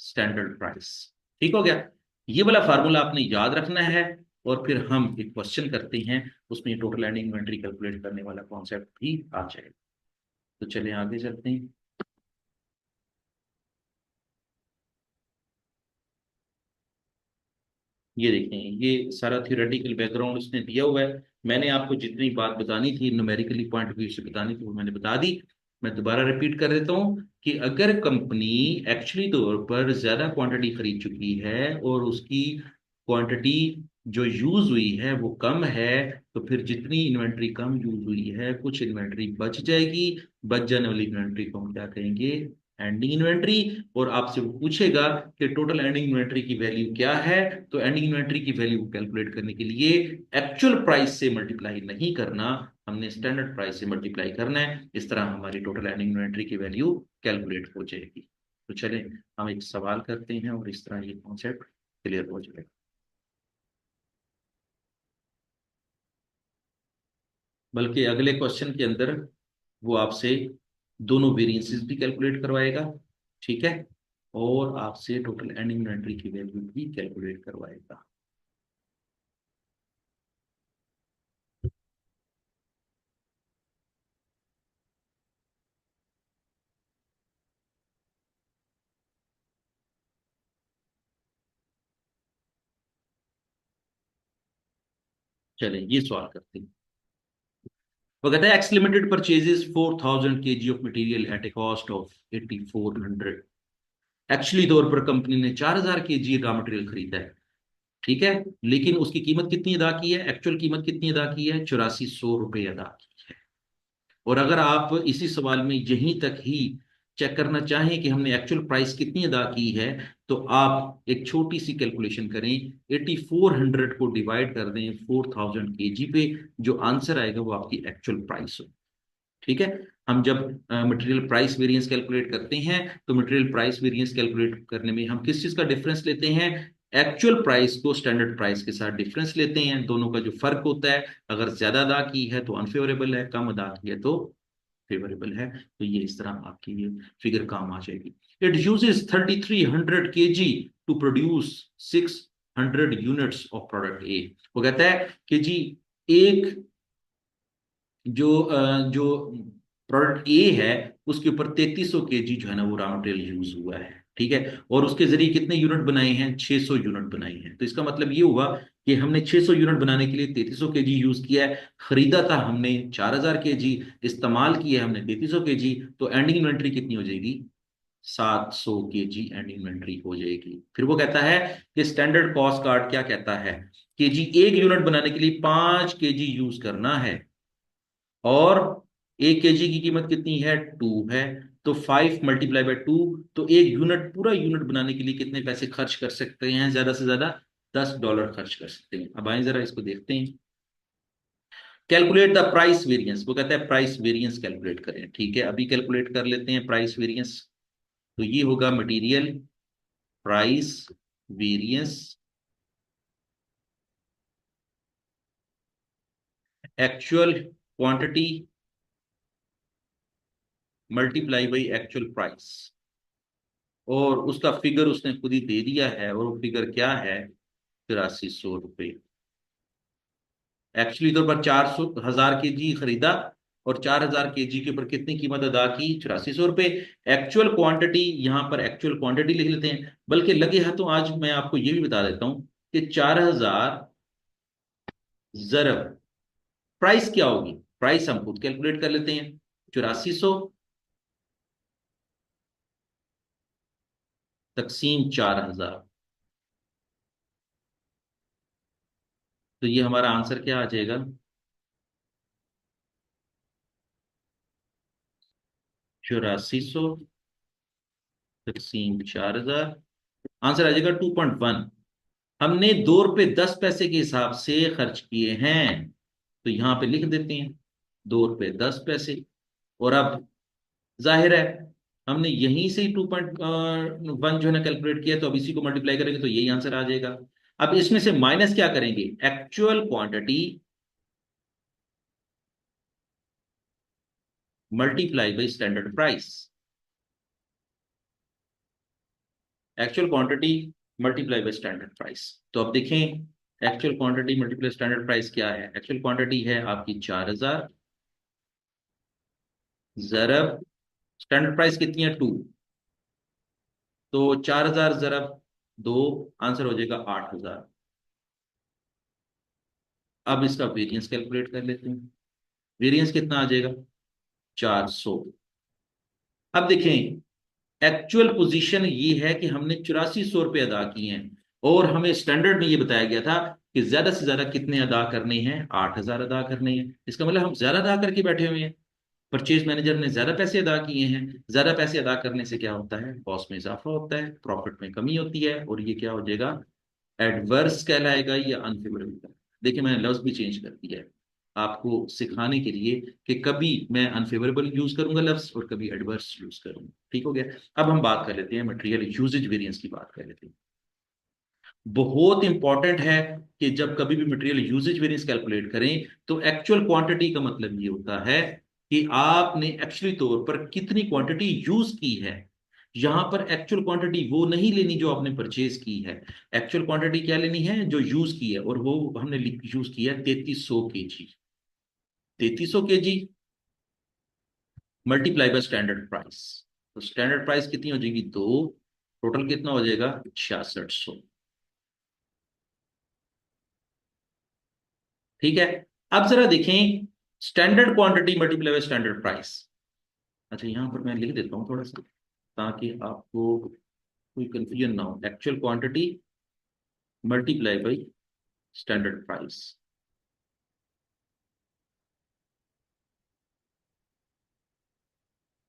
standard price. ठीक हो गया? ये वाला फार्मूला आपने याद रखना है। और फिर हम एक क्वेश्चन करते हैं, उसमें टोटल एंडिंग इन्वेंट्री कैलकुलेट करने वाला कॉन्सेप्ट भी आ जाएगा। तो चलिए आगे चलते हैं। ये देखें, ये सारा थियोरेटिकल बैकग्राउंड उसने दिया हुआ है। मैंने आपको जितनी बात बतानी थी न्यूमेरिकली पॉइंट ऑफ व्यू से बतानी थी वो मैंने बता दी। मैं दोबारा रिपीट कर देता हूँ कि अगर कंपनी एक्चुअली तौर पर ज्यादा क्वांटिटी खरीद चुकी है और उसकी क्वांटिटी जो यूज हुई है वो कम है, तो फिर जितनी इन्वेंट्री कम यूज हुई है कुछ इन्वेंट्री बच जाएगी। बच जाने वाली इन्वेंट्री को हम क्या कहेंगे? Ending inventory. और आपसे वो पूछेगा कि टोटल एंडिंग इन्वेंट्री की वैल्यू क्या है। तो एंडिंग इन्वेंट्री की वैल्यू कैलकुलेट करने के लिए एक्चुअल प्राइस से मल्टीप्लाई नहीं करना, हमने स्टैंडर्ड प्राइस से मल्टीप्लाई करना है। इस तरह हमारी टोटल एंडिंग इन्वेंट्री की वैल्यू कैलकुलेट हो जाएगी। तो चलें हम एक सवाल करते हैं और इस तरह ये कॉन्सेप्ट क्लियर हो जाएगा। बल्कि अगले क्वेश्चन के अंदर वो आपसे दोनों वेरिएंसेस भी कैलकुलेट करवाएगा, ठीक है, और आपसे टोटल एंडिंग इन्वेंटरी की वैल्यू भी कैलकुलेट करवाएगा। चलें ये सवाल करते हैं। वो कहता है x limited purchases 4000 kg of material at A cost of 8400। Actually तौर पर कंपनी ने 4000 kg रॉ मटेरियल खरीदा है, ठीक है, लेकिन उसकी कीमत कितनी अदा की है, एक्चुअल कीमत कितनी अदा की है, 8400 रुपये अदा की है। और अगर आप इसी सवाल में यहीं तक ही चेक करना चाहें कि हमने एक्चुअल प्राइस कितनी अदा की है, तो आप एक छोटी सी कैलकुलेशन करें, 8400 को डिवाइड कर दें 4000 kg पे, जो आंसर आएगा वो आपकी एक्चुअल प्राइस हो, ठीक है। हम जब मटेरियल प्राइस वेरिएंस कैलकुलेट करते हैं तो मटेरियल प्राइस वेरिएंस कैलकुलेट करने में हम किस चीज का डिफरेंस लेते हैं, एक्चुअल प्राइस को स्टैंडर्ड प्राइस के साथ डिफरेंस लेते हैं, दोनों का जो फर्क होता है, अगर ज्यादा अदा की है तो अनफेवरेबल है, कम अदा की है तो फेवरेबल है। तो ये इस तरह आपकी ये फिगर काम आ जाएगी। It uses 3300 kg to produce 600 units of product A. वो कहता है कि जी एक जो प्रोडक्ट ए है उसके ऊपर 3300 kg जो है ना वो रॉ मटेरियल यूज हुआ है, ठीक है, और उसके जरिए कितने यूनिट बनाए हैं, 600 यूनिट बनाए हैं। तो इसका मतलब ये हुआ कि हमने 600 यूनिट बनाने के लिए 3300 kg यूज किया है, खरीदा था हमने 4000 kg, इस्तेमाल किया है हमने 3300 kg, तो एंडिंग इन्वेंट्री कितनी हो जाएगी, 700 kg एंडिंग इन्वेंट्री हो जाएगी। फिर वो कहता है कि स्टैंडर्ड कॉस्ट कार्ड क्या कहता है कि जी एक यूनिट बनाने के लिए 5 kg यूज करना है, और 1 kg की कीमत कितनी है, 2 है, तो 5 × 2, तो एक यूनिट पूरा यूनिट बनाने के लिए कितने पैसे खर्च कर सकते हैं, ज्यादा से ज्यादा $10 खर्च कर सकते हैं। अब आए जरा इसको देखते हैं। कैलकुलेट द प्राइस वेरिएंस, वो कहता है प्राइस वेरिएंस कैलकुलेट करें, ठीक है, अभी कैलकुलेट कर लेते हैं प्राइस वेरिएंस। तो ये होगा material price variance actual quantity multiply by actual price, और उसका फिगर उसने खुद ही दे दिया है, और वो फिगर क्या है, 8400 रुपये। एक्चुअली तो पर 400 हजार kg खरीदा, और 4000 kg के ऊपर कितनी कीमत अदा की, 8400 रुपये। एक्चुअल क्वांटिटी, यहाँ पर एक्चुअल क्वांटिटी लिख लेते हैं, बल्कि लगे है तो आज मैं आपको ये भी बता देता हूं कि 4000 जरब प्राइस क्या होगी, प्राइस हम खुद कैलकुलेट कर लेते हैं, 8400 तकसीम 4000, तो ये हमारा आंसर क्या आ जाएगा, 8400 तकसीम 4000, आंसर आ जाएगा 2.1। हमने 2 रुपये 10 पैसे के हिसाब से खर्च किए हैं, तो यहां पे लिख देते हैं 2 रुपये 10 पैसे। और अब जाहिर है हमने यहीं से ही 2.1 जो है ना कैलकुलेट किया, तो अब इसी को मल्टीप्लाई करेंगे तो यही आंसर आ जाएगा। अब इसमें से माइनस क्या करेंगे, actual quantity multiply by standard price, actual quantity multiply by standard price. तो अब देखें actual quantity multiply standard price क्या है, एक्चुअल क्वांटिटी है आपकी 4000 जरब स्टैंडर्ड प्राइस कितनी है, 2, तो 4000 जरब 2, आंसर हो जाएगा 8000। अब इसका वेरिएंस कैलकुलेट कर लेते हैं, वेरिएंस कितना आ जाएगा, 400। अब देखें एक्चुअल पोजीशन ये है कि हमने 8400 रुपये अदा किए हैं, और हमें स्टैंडर्ड में ये बताया गया था कि ज्यादा से ज्यादा कितने अदा करने हैं, 8000 अदा करने हैं। इसका मतलब हम ज्यादा अदा करके बैठे हुए हैं, परचेज मैनेजर ने ज्यादा पैसे अदा किए हैं। ज्यादा पैसे अदा करने से क्या होता है, कॉस्ट में इजाफा होता है, प्रॉफिट में कमी होती है, और ये क्या हो जाएगा, एडवर्स कहलाएगा या अनफेवरेबल। देखिए मैंने लफ्ज भी चेंज कर दिया है, आपको सिखाने के लिए कि कभी मैं अनफेवरेबल यूज करूंगा लफ्ज और कभी एडवर्स यूज करूंगा। ठीक हो गया। अब हम बात कर लेते हैं मटेरियल यूजेज वेरिएंस की बात कर लेते हैं। बहुत इंपॉर्टेंट है कि जब कभी भी मटेरियल यूजेज वेरिएंस कैलकुलेट करें तो एक्चुअल क्वांटिटी का मतलब ये होता है कि आपने एक्चुअली तौर पर कितनी क्वांटिटी यूज की है। यहां पर एक्चुअल क्वांटिटी वो नहीं लेनी जो आपने परचेज की है। एक्चुअल क्वांटिटी क्या लेनी है जो यूज की है, और वो हमने यूज किया है 3300 kg। 3300 kg multiply by standard price. तो स्टैंडर्ड प्राइस कितनी हो जाएगी? दो। टोटल कितना हो जाएगा? 6600। ठीक है। अब जरा देखें standard quantity multiply by standard price. अच्छा, यहां पर मैं लिख देता हूं थोड़ा सा ताकि आपको कोई कंफ्यूजन ना हो। Actual quantity multiply by standard price.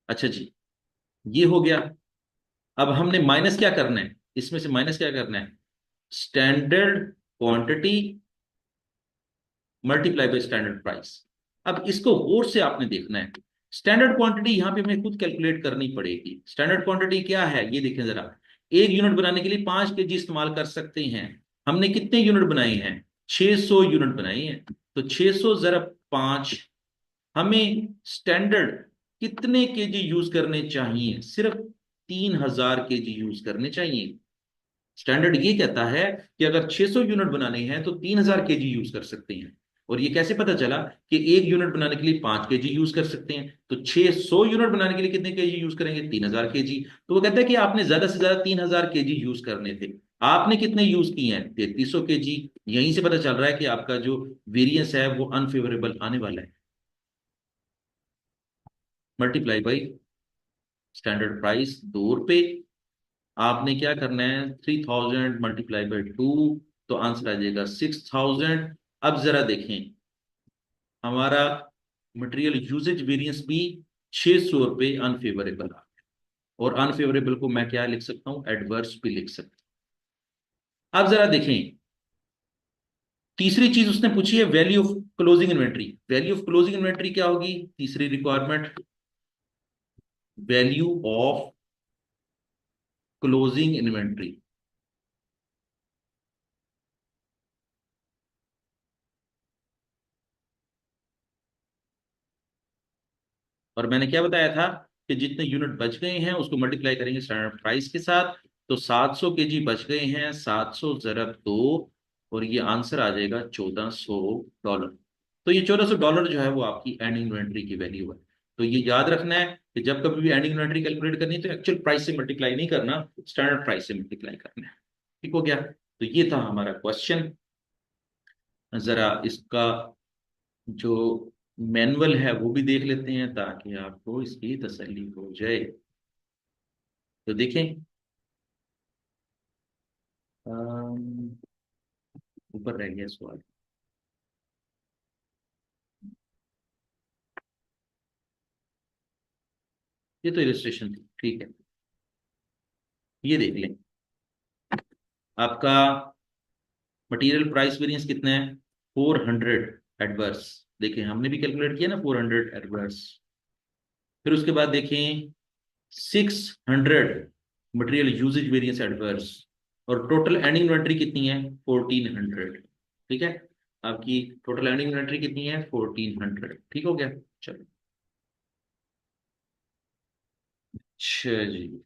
अच्छा जी, ये हो गया। अब हमने माइनस क्या करना है? इसमें से माइनस क्या करना है? Standard quantity multiply by standard price. अब इसको गौर से आपने देखना है। स्टैंडर्ड क्वांटिटी यहां पे हमें खुद कैलकुलेट करनी पड़ेगी। स्टैंडर्ड क्वांटिटी क्या है ये देखें जरा। एक यूनिट बनाने के लिए 5 kg इस्तेमाल कर सकते हैं। हमने कितने यूनिट बनाए हैं? 600 यूनिट बनाए हैं। तो 600 ज़रब 5, हमें स्टैंडर्ड कितने केजी यूज करने चाहिए? सिर्फ 3000 kg यूज करने चाहिए। स्टैंडर्ड ये कहता है कि अगर 600 यूनिट बनाने हैं तो 3000 kg यूज कर सकते हैं। और ये कैसे पता चला कि एक यूनिट बनाने के लिए 5 kg यूज कर सकते हैं? तो 600 यूनिट बनाने के लिए कितने केजी यूज करेंगे? 3000 kg। तो वो कहता है कि आपने ज्यादा से ज्यादा 3000 kg यूज करने थे। आपने कितने यूज किए हैं? 3300 kg। यहीं से पता चल रहा है कि आपका जो वेरिएंस है वो अनफेवरेबल आने वाला है। मल्टीप्लाई बाई स्टैंडर्ड प्राइस 2 रुपए। आपने क्या करना है? 3000 मल्टीप्लाई बाई 2, तो आंसर आ जाएगा 6000। अब जरा देखें, हमारा मटेरियल यूजेज वेरिएंस भी 600 रुपये अनफेवरेबल आ गया। और अनफेवरेबल को मैं क्या लिख सकता हूं? एडवर्स भी लिख सकता हूं। अब जरा देखें, तीसरी चीज उसने पूछी है value of closing inventory. Value of closing inventory क्या होगी? तीसरी requirement, value of closing inventory. और मैंने क्या बताया था कि जितने यूनिट बच गए हैं उसको मल्टीप्लाई करेंगे स्टैंडर्ड प्राइस के साथ। तो 700 kg बच गए हैं, 700 ज़रब 2, और ये आंसर आ जाएगा $1400। तो ये $1400 जो है वो आपकी एंडिंग इन्वेंट्री की वैल्यू है। तो ये याद रखना है कि जब कभी भी एंडिंग इन्वेंट्री कैलकुलेट करनी है तो एक्चुअल प्राइस से मल्टीप्लाई नहीं करना, स्टैंडर्ड प्राइस से मल्टीप्लाई करना है। ठीक हो गया। तो ये था हमारा क्वेश्चन। जरा इसका जो मैनुअल है वो भी देख लेते हैं ताकि आपको इसकी तसल्ली हो जाए। तो देखें, अम, ऊपर रह गया सवाल। ये तो इलस्ट्रेशन थी, ठीक है। ये देख लें, आपका मटेरियल प्राइस वेरिएंस कितना है? 400 एडवर्स। देखें, हमने भी कैलकुलेट किया ना 400 एडवर्स। फिर उसके बाद देखें 600 मटेरियल यूजेज वेरिएंस एडवर्स। और टोटल एंडिंग इन्वेंटरी कितनी है? 1400। ठीक है। आपकी टोटल एंडिंग इन्वेंटरी कितनी है? 1400। ठीक हो गया। चलो। अच्छा जी।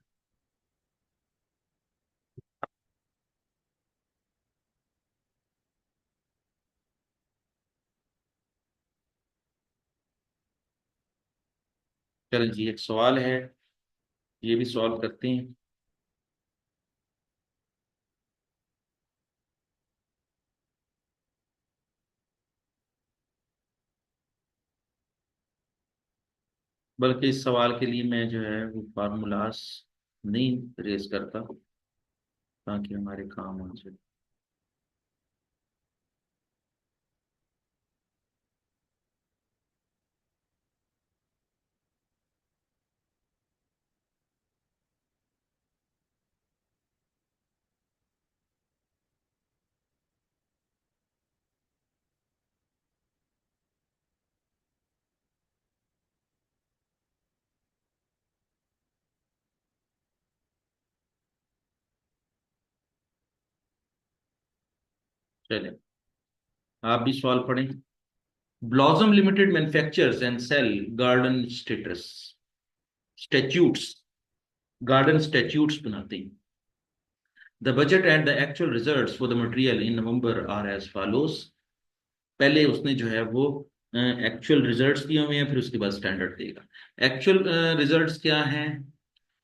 चलो जी, एक सवाल है, ये भी सॉल्व करते हैं। बल्कि इस सवाल के लिए मैं जो है वो फार्मूलाज नहीं रेज करता ताकि हमारे काम आ जाए। चले, आप भी सवाल पढ़ें। Blossom limited manufactures and sell garden status statutes, garden statutes बनाते हैं। The budget and the actual results for the material in November are as follows. पहले उसने जो है वो एक्चुअल रिजल्ट्स दिए हुए हैं, फिर उसके बाद स्टैंडर्ड देगा। एक्चुअल रिजल्ट्स क्या हैं?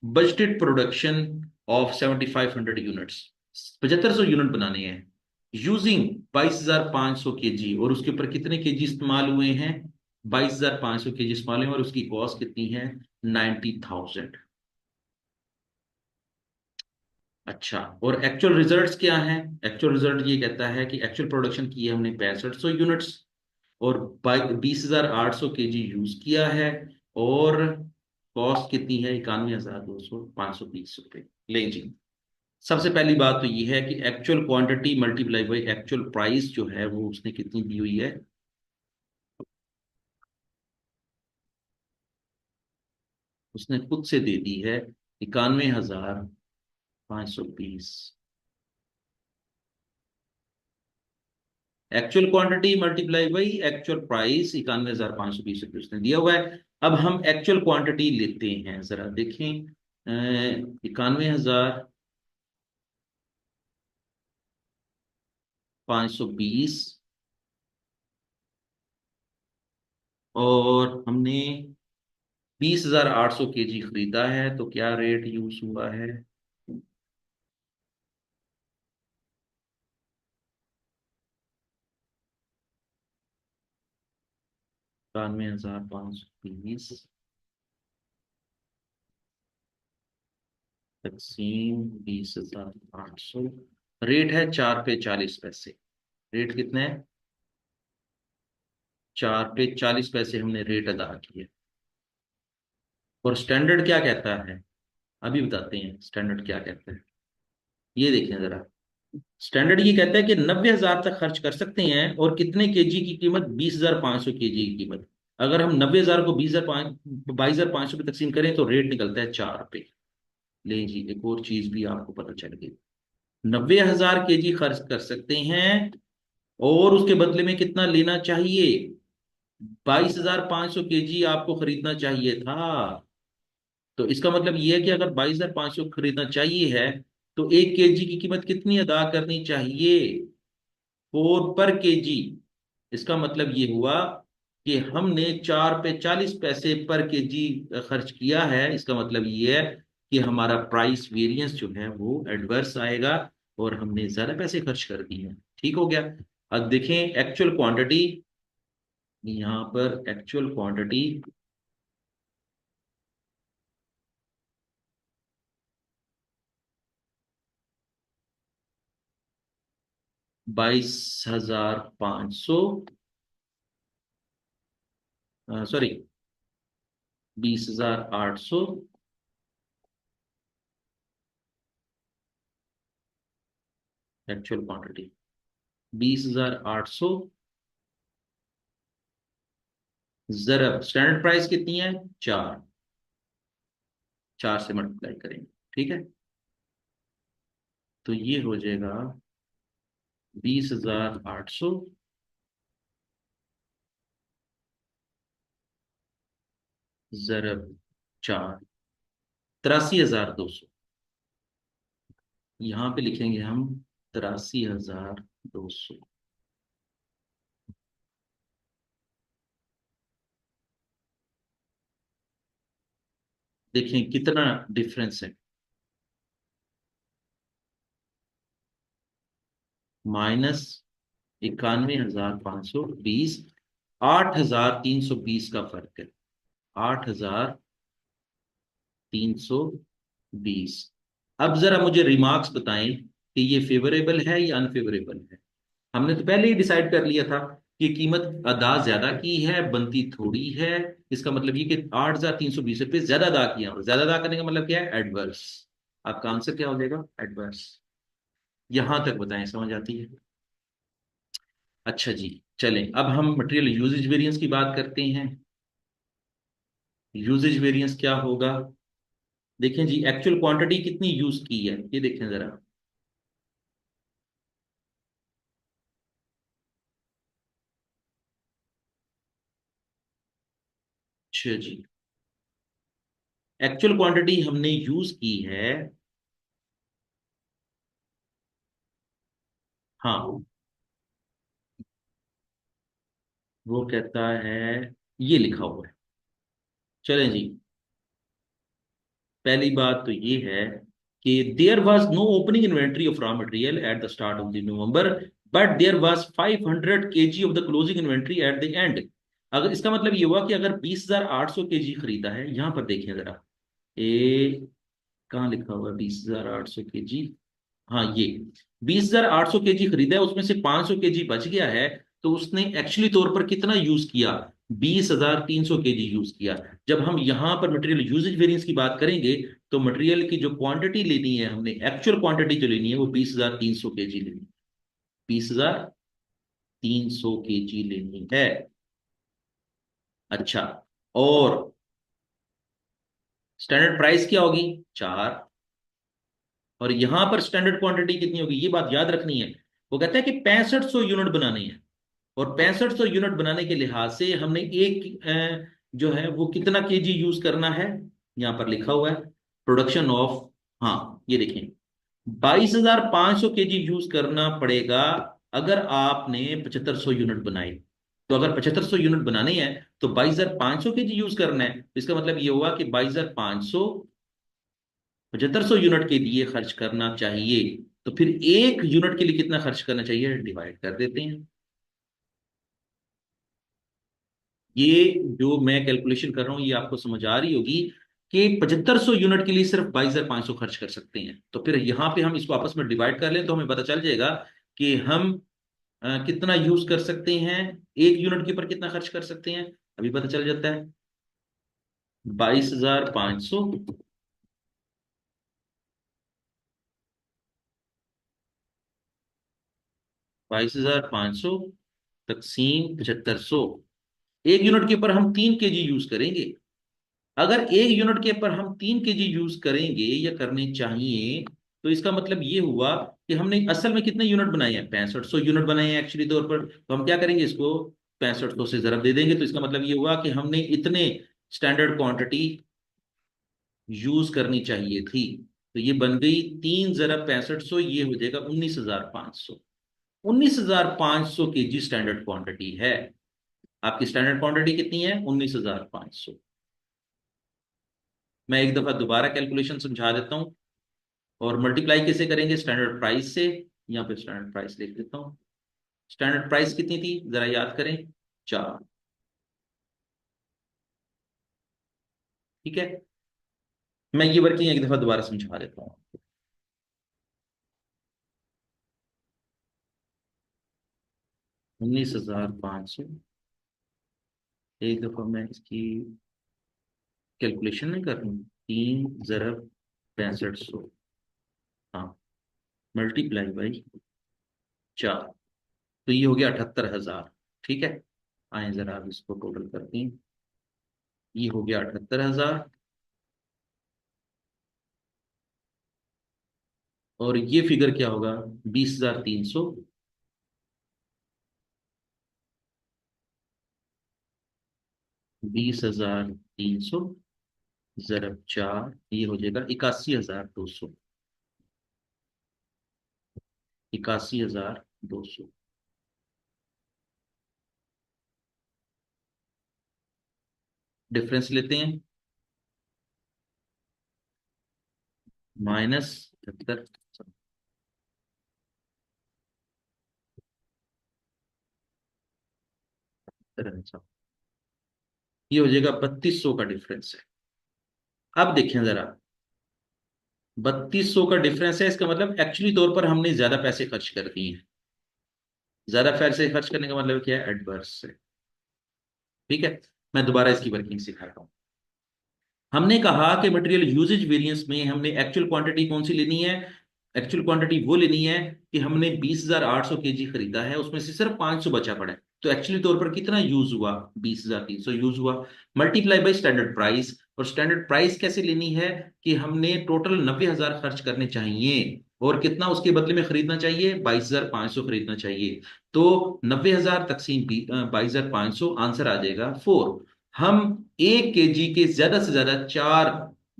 Budgeted production of 7500 units, 7500 unit बनाने हैं, यूजिंग 22,500 kg, और उसके ऊपर कितने केजी इस्तेमाल हुए हैं? 22,500 kg इस्तेमाल हुए, और उसकी कॉस्ट कितनी है? 90,000। अच्छा, और एक्चुअल रिजल्ट्स क्या है? एक्चुअल रिजल्ट ये कहता है कि एक्चुअल प्रोडक्शन की है हमने 6500 यूनिट्स, और 20,800 kg यूज किया है, और कॉस्ट कितनी है? 91,200 520 रुपये। ले जी, सबसे पहली बात तो ये है कि actual quantity multiply by actual price जो है वो उसने कितनी दी हुई है? उसने खुद से दे दी है 91,520। Actual quantity multiply by actual price 91,520 रुपये उसने दिया हुआ है। अब हम एक्चुअल क्वांटिटी लेते हैं, जरा देखें। 91,520, और हमने 20,800 kg खरीदा है, तो क्या रेट यूज हुआ है? 91,520 तकसीम 20,800, रेट है 4 पे 40 पैसे। रेट कितने है? 4 पे 40 पैसे हमने रेट अदा किए। और स्टैंडर्ड क्या कहता है? अभी बताते हैं स्टैंडर्ड क्या कहता है। ये देखें जरा। स्टैंडर्ड ये कहता है कि 90,000 तक खर्च कर सकते हैं, और कितने केजी की कीमत? 20,500 kg की कीमत। अगर हम 90,000 को 22,500 पे तकसीम करें तो रेट निकलता है 4 पे। ले जी, एक और चीज भी आपको पता चल गई। 90,000 kg खर्च कर सकते हैं, और उसके बदले में कितना लेना चाहिए? 22,500 kg आपको खरीदना चाहिए था। तो इसका मतलब ये है कि अगर 22,500 खरीदना चाहिए है, तो 1 kg की कीमत कितनी अदा करनी चाहिए? 4 पर kg। इसका मतलब ये हुआ कि हमने 4 पे 40 पैसे पर केजी खर्च किया है। इसका मतलब ये है कि हमारा प्राइस वेरिएंस जो है वो एडवर्स आएगा, और हमने ज्यादा पैसे खर्च कर दिए हैं। ठीक हो गया। अब देखें एक्चुअल क्वांटिटी। यहाँ पर actual quantity 22,500, sorry, 20,800 actual quantity 20,800 जरब स्टैंडर्ड प्राइस कितनी है? 4। 4 से मल्टीप्लाई करेंगे। ठीक है, तो ये हो जाएगा 20,800 जरब 4, 83,200। यहाँ पे लिखेंगे हम 83,200। देखें कितना डिफरेंस है। -91,520, 8,320 का फर्क है। 8,320। अब जरा मुझे रिमार्क्स बताएं कि ये फेवरेबल है या अनफेवरेबल है। हमने तो पहले ही डिसाइड कर लिया था कि कीमत अदा ज्यादा की है, बनती थोड़ी है। इसका मतलब ये कि 8,320 रुपये ज्यादा अदा किया, और ज्यादा अदा करने का मतलब क्या है? एडवर्स। आपका आंसर क्या हो जाएगा? एडवर्स। यहां तक बताएं, समझ आती है? अच्छा जी, चलें अब हम मटेरियल यूजेज वेरिएंस की बात करते हैं। यूजेज वेरिएंस क्या होगा? देखें जी, एक्चुअल क्वांटिटी कितनी यूज की है ये देखें जरा। अच्छा जी, एक्चुअल क्वांटिटी हमने यूज की है। हाँ, वो कहता है, ये लिखा हुआ है। चलें जी, पहली बात तो ये है कि there was no opening inventory of raw material at the start of the November, but there was 500 kg of the closing inventory at the end. अगर इसका मतलब ये हुआ कि अगर 20,800 केजी खरीदा है, यहां पर देखिए जरा, ए कहाँ लिखा हुआ है 20,800 केजी? हाँ, ये 20,800 केजी खरीदा है, उसमें से 500 केजी बच गया है। तो उसने एक्चुअली तौर पर कितना यूज किया? 20,300 केजी यूज किया। जब हम यहां पर मटेरियल यूजेज वेरिएंस की बात करेंगे, तो मटेरियल की जो क्वांटिटी लेनी है हमने, एक्चुअल क्वांटिटी जो लेनी है, वो 20,300 केजी लेनी है। 20,300 केजी लेनी है। अच्छा, और स्टैंडर्ड प्राइस क्या होगी? 4। और यहां पर स्टैंडर्ड क्वांटिटी कितनी होगी, ये बात याद रखनी है। वो कहता है कि 6500 यूनिट बनाने हैं, और 6500 यूनिट बनाने के लिहाज से हमने एक जो है वो कितना केजी यूज करना है, यहां पर लिखा हुआ है, प्रोडक्शन ऑफ, हाँ ये देखें, 22,500 केजी यूज करना पड़ेगा अगर आपने 7500 यूनिट बनाए। तो अगर 7500 यूनिट बनाने हैं तो 22,500 केजी यूज करना है, तो इसका मतलब ये हुआ कि 22,500 7500 यूनिट के लिए खर्च करना चाहिए। तो फिर एक यूनिट के लिए कितना खर्च करना चाहिए, डिवाइड कर देते हैं। ये जो मैं कैलकुलेशन कर रहा हूं, ये आपको समझ आ रही होगी कि 7500 यूनिट के लिए सिर्फ 22,500 खर्च कर सकते हैं। तो फिर यहां पे हम इसको आपस में डिवाइड कर लें तो हमें पता चल जाएगा कि हम कितना यूज कर सकते हैं, एक यूनिट के ऊपर कितना खर्च कर सकते हैं। अभी पता चल जाता है, 22,500, 22,500 तकसीम 7500। एक यूनिट के ऊपर हम 3 केजी यूज करेंगे। अगर एक यूनिट के ऊपर हम 3 केजी यूज करेंगे या करने चाहिए, तो इसका मतलब ये हुआ कि हमने असल में कितने यूनिट बनाए हैं, 6500 यूनिट बनाए हैं एक्चुअली तौर पर। तो हम क्या करेंगे, इसको 6500 से जरब दे देंगे। तो इसका मतलब ये हुआ कि हमने इतने स्टैंडर्ड क्वांटिटी यूज करनी चाहिए थी। तो ये बन गई 3 × 6500, ये हो जाएगा 19,500। 19,500 केजी स्टैंडर्ड क्वांटिटी है। आपकी स्टैंडर्ड क्वांटिटी कितनी है? 19,500। मैं एक दफा दोबारा कैलकुलेशन समझा देता हूं। और मल्टीप्लाई कैसे करेंगे, स्टैंडर्ड प्राइस से। यहाँ पे स्टैंडर्ड प्राइस लिख देता हूँ। स्टैंडर्ड प्राइस कितनी थी, जरा याद करें, 4। ठीक है, मैं ये वर्किंग एक दफा दोबारा समझा देता हूँ। 19,500, एक दफा मैं इसकी कैलकुलेशन नहीं कर रहा हूँ, 3 × 6500, हाँ, मल्टीप्लाई बाई 4, तो ये हो गया 78,000। ठीक है, आए जरा आप इसको टोटल करते हैं। ये हो गया 78,000, और ये फिगर क्या होगा, 20,300। 20,300 ज़रब 4, ये हो जाएगा 81,200। 81,200। डिफरेंस लेते हैं, -78। ये हो जाएगा 3200 का डिफरेंस है। अब देखें जरा, 3200 का डिफरेंस है, इसका मतलब एक्चुअली तौर पर हमने ज्यादा पैसे खर्च कर दिए हैं। ज्यादा पैसे खर्च करने का मतलब क्या है, एडवर्स है। ठीक है, मैं दोबारा इसकी वर्किंग सिखाता हूँ। हमने कहा कि मटेरियल यूजेज वेरिएंस में हमने एक्चुअल क्वांटिटी कौन सी लेनी है, एक्चुअल क्वांटिटी वो लेनी है कि हमने 20,800 केजी खरीदा है, उसमें से सिर्फ 500 बचा पड़ा है। तो एक्चुअली तौर पर कितना यूज हुआ, 20,300 यूज हुआ। Multiply by standard price. और स्टैंडर्ड प्राइस कैसे लेनी है कि हमने टोटल 90,000 खर्च करने चाहिए, और कितना उसके बदले में खरीदना चाहिए, 22,500 खरीदना चाहिए। तो 90,000 तकसीम 22,500, आंसर आ जाएगा 4। हम 1 kg के ज्यादा से ज्यादा 4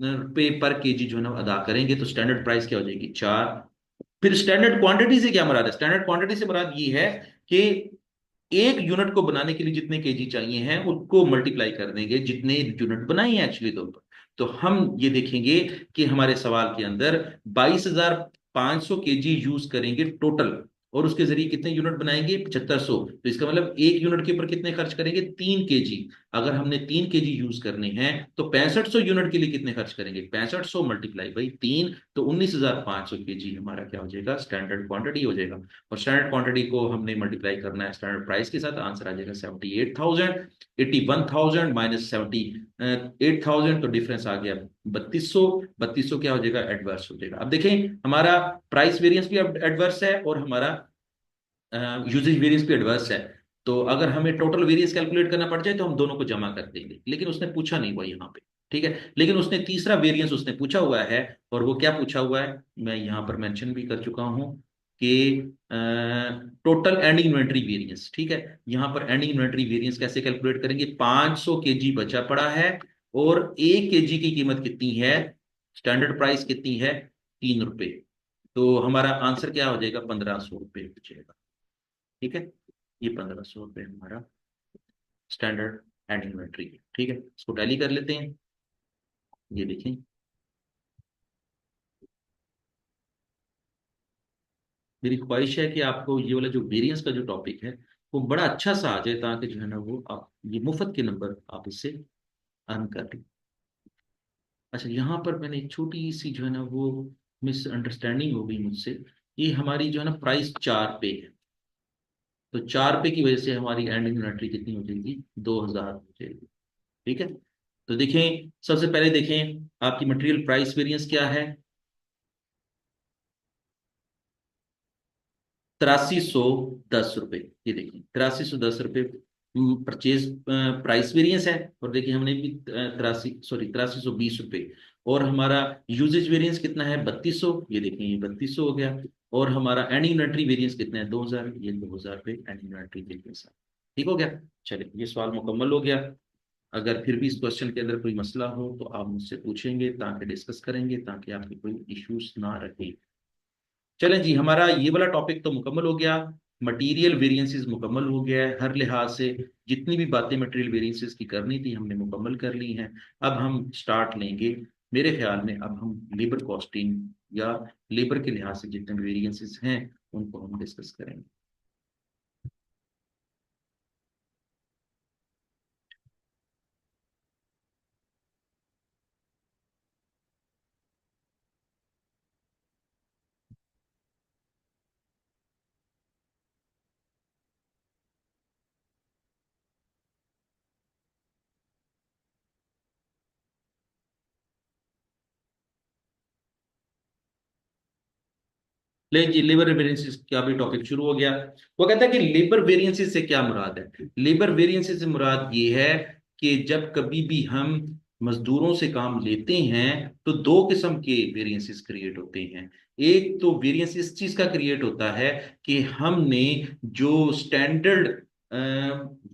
रुपए पर केजी जो है ना अदा करेंगे, तो स्टैंडर्ड प्राइस क्या हो जाएगी? 4। फिर स्टैंडर्ड क्वांटिटी से क्या मुराद है? स्टैंडर्ड क्वांटिटी से मुराद ये है कि एक यूनिट को बनाने के लिए जितने केजी चाहिए हैं उनको मल्टीप्लाई कर देंगे जितने यूनिट बनाए हैं एक्चुअली तौर पर। तो हम ये देखेंगे कि हमारे सवाल के अंदर 22,500 केजी यूज करेंगे टोटल, और उसके जरिए कितने यूनिट बनाएंगे? 7500। तो इसका मतलब एक यूनिट के ऊपर कितने खर्च करेंगे? 3 kg। अगर हमने 3 kg यूज करने हैं तो 6500 यूनिट के लिए कितने खर्च करेंगे? 6500 मल्टीप्लाई बाई 3, तो 19,500 केजी हमारा क्या हो जाएगा? स्टैंडर्ड क्वांटिटी हो जाएगा। और स्टैंडर्ड क्वांटिटी को हमने मल्टीप्लाई करना है स्टैंडर्ड प्राइस के साथ, आंसर आ जाएगा 78,000। 81,000 माइनस 78,000, तो डिफरेंस आ गया 3200। 3200 क्या हो जाएगा? एडवर्स हो जाएगा। अब देखें, हमारा प्राइस वेरिएंस भी एडवर्स है और हमारा यूजेज वेरिएंस भी एडवर्स है। तो अगर हमें टोटल वेरिएंस कैलकुलेट करना पड़ जाए तो हम दोनों को जमा कर देंगे, लेकिन उसने पूछा नहीं हुआ यहाँ पे। ठीक है, लेकिन उसने तीसरा वेरिएंस उसने पूछा हुआ है। और वो क्या पूछा हुआ है मैं यहाँ पर मेंशन भी कर चुका हूँ कि टोटल एंडिंग इन्वेंटरी वेरिएंस। ठीक है, यहाँ पर एंडिंग इन्वेंटरी वेरिएंस कैसे कैलकुलेट करेंगे? 500 केजी बचा पड़ा है और 1 kg की कीमत कितनी है? स्टैंडर्ड प्राइस कितनी है? 3 रुपए। तो हमारा आंसर क्या हो जाएगा? 1500 रुपये हो जाएगा। ठीक है, ये 1500 रुपये हमारा स्टैंडर्ड एंड इन्वेंट्री है। ठीक है, इसको टैली कर लेते हैं। ये देखें, मेरी ख्वाहिश है कि आपको ये वाला जो वेरिएंस का जो टॉपिक है वो बड़ा अच्छा सा आ जाए, ताकि जो है ना वो आप ये मुफ्त के नंबर आप इससे अर्न कर लें। अच्छा, यहाँ पर मैंने एक छोटी सी जो है ना वो मिसअंडरस्टैंडिंग हो गई मुझसे। ये हमारी जो है ना प्राइस 4 पे है, तो 4 पे की वजह से हमारी एंडिंग इन्वेंट्री कितनी हो जाएगी? 2,000 हो जाएगी। ठीक है, तो देखें, सबसे पहले देखें आपकी मटेरियल प्राइस वेरिएंस क्या है? 8310 रुपये। ये देखिए, 8310 रुपये परचेज प्राइस वेरिएंस है। और देखिए हमने भी 8320 रुपये। और हमारा यूजेज वेरिएंस कितना है? 3200। ये देखिए, ये 3200 हो गया। और हमारा एंड इन्वेंटरी वेरिएंस कितना है? 2000। ये 2000 रुपये एंड इन्वेंटरी वेरिएंस है। ठीक हो गया। चलिए, ये सवाल मुकम्मल हो गया। अगर फिर भी इस क्वेश्चन के अंदर कोई मसला हो तो आप मुझसे पूछेंगे, ताकि डिस्कस करेंगे, ताकि आपके कोई इश्यूज ना रहे। चलें जी, हमारा ये वाला टॉपिक तो मुकम्मल हो गया। मटेरियल वेरिएंसेस मुकम्मल हो गया है हर लिहाज से। जितनी भी बातें मटेरियल वेरिएंसेस की करनी थी हमने मुकम्मल कर ली हैं। अब हम स्टार्ट लेंगे, मेरे ख्याल में अब हम लेबर कॉस्टिंग या लेबर के लिहाज से जितने भी वेरिएंसेस हैं उनको हम डिस्कस करेंगे। ले जी, लेबर वेरिएंसेस का भी टॉपिक शुरू हो गया। वो कहता है कि लेबर वेरिएंसेस से क्या मुराद है? लेबर वेरिएंसेस से मुराद ये है कि जब कभी भी हम मजदूरों से काम लेते हैं तो दो किस्म के वेरिएंसेस क्रिएट होते हैं। एक तो वेरिएंस इस चीज का क्रिएट होता है कि हमने जो स्टैंडर्ड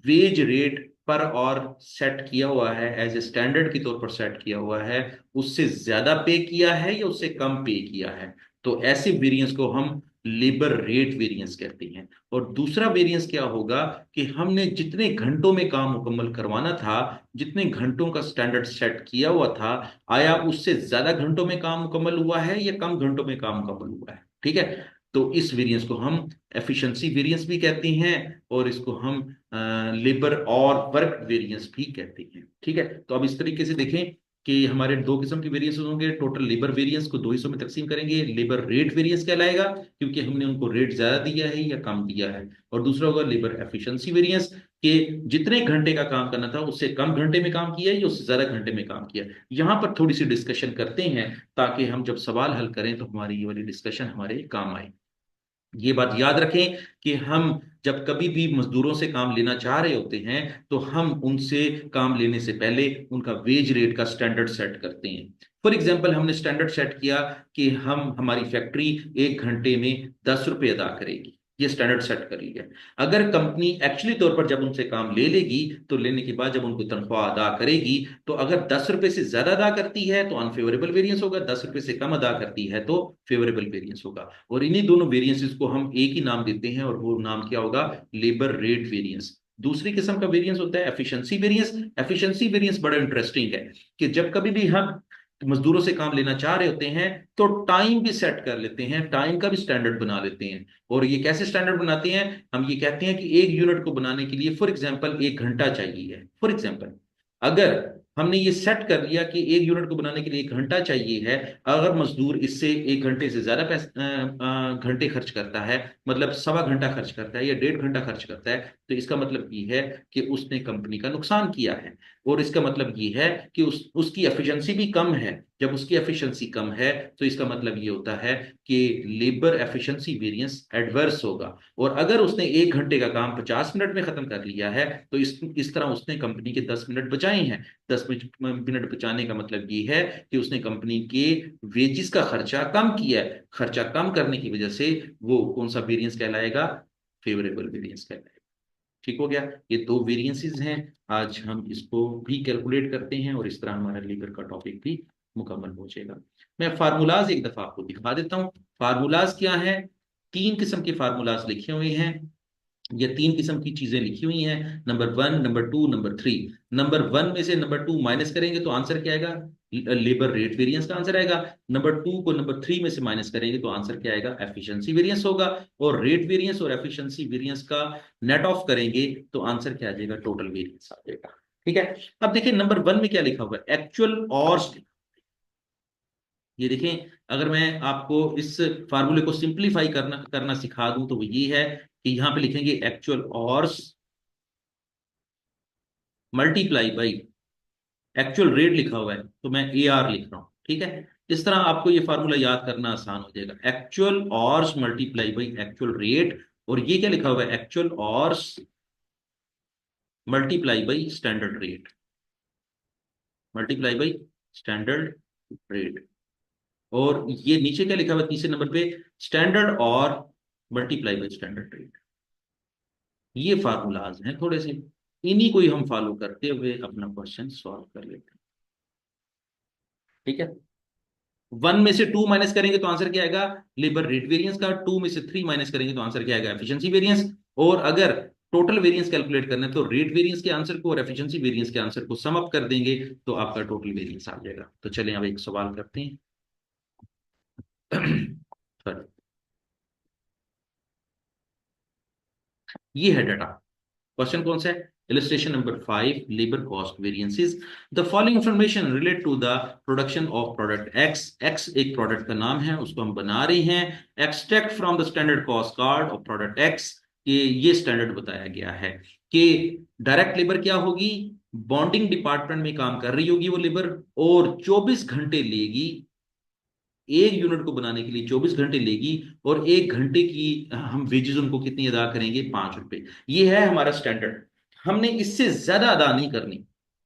वेज रेट पर और सेट किया हुआ है, एज ए स्टैंडर्ड के तौर पर सेट किया हुआ है, उससे ज्यादा पे किया है या उससे कम पे किया है। तो ऐसे वेरिएंस को हम लेबर रेट वेरिएंस कहते हैं। और दूसरा वेरिएंस क्या होगा कि हमने जितने घंटों में काम मुकम्मल करवाना था, जितने घंटों का स्टैंडर्ड सेट किया हुआ था, आया उससे ज्यादा घंटों में काम मुकम्मल हुआ है या कम घंटों में काम मुकम्मल हुआ है। ठीक है, तो इस वेरिएंस को हम एफिशिएंसी वेरिएंस भी कहते हैं, और इसको हम लेबर और वर्क वेरिएंस भी कहते हैं। ठीक है, तो अब इस तरीके से देखें कि हमारे दो किस्म के वेरिएंस होंगे। टोटल लेबर वेरिएंस को दो हिस्सों में तकसीम करेंगे। लेबर रेट वेरिएंस कहलाएगा, क्योंकि हमने उनको रेट ज्यादा दिया है या कम दिया है। और दूसरा होगा लेबर एफिशिएंसी वेरिएंस, कि जितने घंटे का काम करना था उससे कम घंटे में काम किया है या उससे ज्यादा घंटे में काम किया। यहां पर थोड़ी सी डिस्कशन करते हैं, ताकि हम जब सवाल हल करें तो हमारी ये वाली डिस्कशन हमारे काम आए। ये बात याद रखें कि हम जब कभी भी मजदूरों से काम लेना चाह रहे होते हैं तो हम उनसे काम लेने से पहले उनका वेज रेट का स्टैंडर्ड सेट करते हैं। फॉर एग्जांपल, हमने स्टैंडर्ड सेट किया कि हम हमारी फैक्ट्री 1 घंटे में 10 रुपये अदा करेगी। ये स्टैंडर्ड सेट कर लिया। अगर कंपनी एक्चुअली तौर पर जब उनसे काम ले लेगी, तो लेने के बाद जब उनको तनख्वाह अदा करेगी, तो अगर 10 रुपए से ज्यादा अदा करती है तो अनफेवरेबल वेरिएंस होगा, 10 रुपए से कम अदा करती है तो फेवरेबल वेरिएंस होगा। और इन्हीं दोनों वेरिएंसेस को हम एक ही नाम देते हैं, और वो नाम क्या होगा? Labour rate variance. दूसरी किस्म का वेरिएंस होता है एफिशिएंसी वेरिएंस। एफिशिएंसी वेरिएंस बड़ा इंटरेस्टिंग है कि जब कभी भी हम मजदूरों से काम लेना चाह रहे होते हैं, तो टाइम भी सेट कर लेते हैं, टाइम का भी स्टैंडर्ड बना लेते हैं। और ये कैसे स्टैंडर्ड बनाते हैं? हम ये कहते हैं कि एक यूनिट को बनाने के लिए फॉर एग्जांपल 1 घंटा चाहिए है, फॉर एग्जांपल। अगर हमने ये सेट कर लिया कि एक यूनिट को बनाने के लिए 1 घंटा चाहिए है, अगर मजदूर इससे 1 घंटे से ज्यादा पैसे घंटे खर्च करता है, मतलब सवा घंटा खर्च करता है या 1.5 घंटा खर्च करता है, तो इसका मतलब ये है कि उसने कंपनी का नुकसान किया है। और इसका मतलब ये है कि उसकी एफिशिएंसी भी कम है। जब उसकी एफिशिएंसी कम है, तो इसका मतलब ये होता है कि लेबर एफिशिएंसी वेरिएंस एडवर्स होगा। और अगर उसने 1 घंटे का काम 50 मिनट में खत्म कर लिया है, तो इस तरह उसने कंपनी के 10 मिनट बचाए हैं। 10 मिनट बचाने का मतलब ये है कि उसने कंपनी के वेजिस का खर्चा कम किया है। खर्चा कम करने की वजह से वो कौन सा वेरिएंस कहलाएगा? फेवरेबल वेरिएंस कहलाएगा। ठीक हो गया। ये दो वेरिएंसेस हैं। आज हम इसको भी कैलकुलेट करते हैं, और इस तरह हमारा लीवर का टॉपिक भी मुकम्मल हो जाएगा। मैं फार्मूलाज एक दफा आपको दिखा देता हूँ। फार्मूलाज क्या है? 3 किस्म के फार्मूलाज लिखे हुए हैं। ये 3 किस्म की चीजें लिखी हुई हैं, नंबर 1, नंबर 2, नंबर 3। नंबर 1 में से नंबर 2 माइनस करेंगे तो आंसर क्या आएगा? लेबर रेट वेरिएंस का आंसर आएगा। नंबर 2 को नंबर 3 में से माइनस करेंगे तो आंसर क्या आएगा? एफिशिएंसी वेरिएंस होगा। और रेट वेरिएंस और एफिशिएंसी वेरिएंस का नेट ऑफ करेंगे तो आंसर क्या आ जाएगा? टोटल वेरिएंस आ जाएगा। ठीक है। अब देखिए नंबर 1 में क्या लिखा हुआ है? एक्चुअल और। ये देखें, अगर मैं आपको इस फार्मूले को सिंप्लीफाई करना करना सिखा दूं, तो वो ये है कि यहां पे लिखेंगे एक्चुअल और मल्टीप्लाई बाई एक्चुअल रेट लिखा हुआ है, तो मैं ए आर लिख रहा हूं। ठीक है। इस तरह आपको ये फार्मूला याद करना आसान हो जाएगा। एक्चुअल और मल्टीप्लाई बाई एक्चुअल रेट। और ये क्या लिखा हुआ है? एक्चुअल और multiply by standard rate. Multiply by standard rate. और ये नीचे क्या लिखा हुआ है तीसरे नंबर पे? स्टैंडर्ड और मल्टीप्लाई बाई स्टैंडर्ड रेट। ये फार्मूलाज हैं थोड़े से, इन्हीं को ही हम फॉलो करते हुए अपना क्वेश्चन सॉल्व कर लेते हैं। ठीक है। 1 में से 2 माइनस करेंगे तो आंसर क्या आएगा? लेबर रेट वेरिएंस का। 2 में से 3 माइनस करेंगे तो आंसर क्या आएगा? Efficiency variance. और अगर टोटल वेरिएंस कैलकुलेट करना है, तो रेट वेरिएंस के आंसर को और एफिशिएंसी वेरिएंस के आंसर को सम अप कर देंगे, तो आपका टोटल वेरिएंस आ जाएगा। तो चलें अब एक सवाल करते हैं। Sorry, ये है डाटा। क्वेश्चन कौन सा है? Illustration number 5, labour cost variances. The following information relate to the production of product X. X एक प्रोडक्ट का नाम है, उसको हम बना रहे हैं। Extract from the standard cost card of product X. ये स्टैंडर्ड बताया गया है कि डायरेक्ट लेबर क्या होगी? बॉन्डिंग डिपार्टमेंट में काम कर रही होगी वो लेबर, और 24 घंटे लेगी। एक यूनिट को बनाने के लिए 24 घंटे लेगी। और 1 घंटे की हम वेजेस उनको कितनी अदा करेंगे? 5 रुपए। ये है हमारा स्टैंडर्ड। हमने इससे ज्यादा अदा नहीं करनी।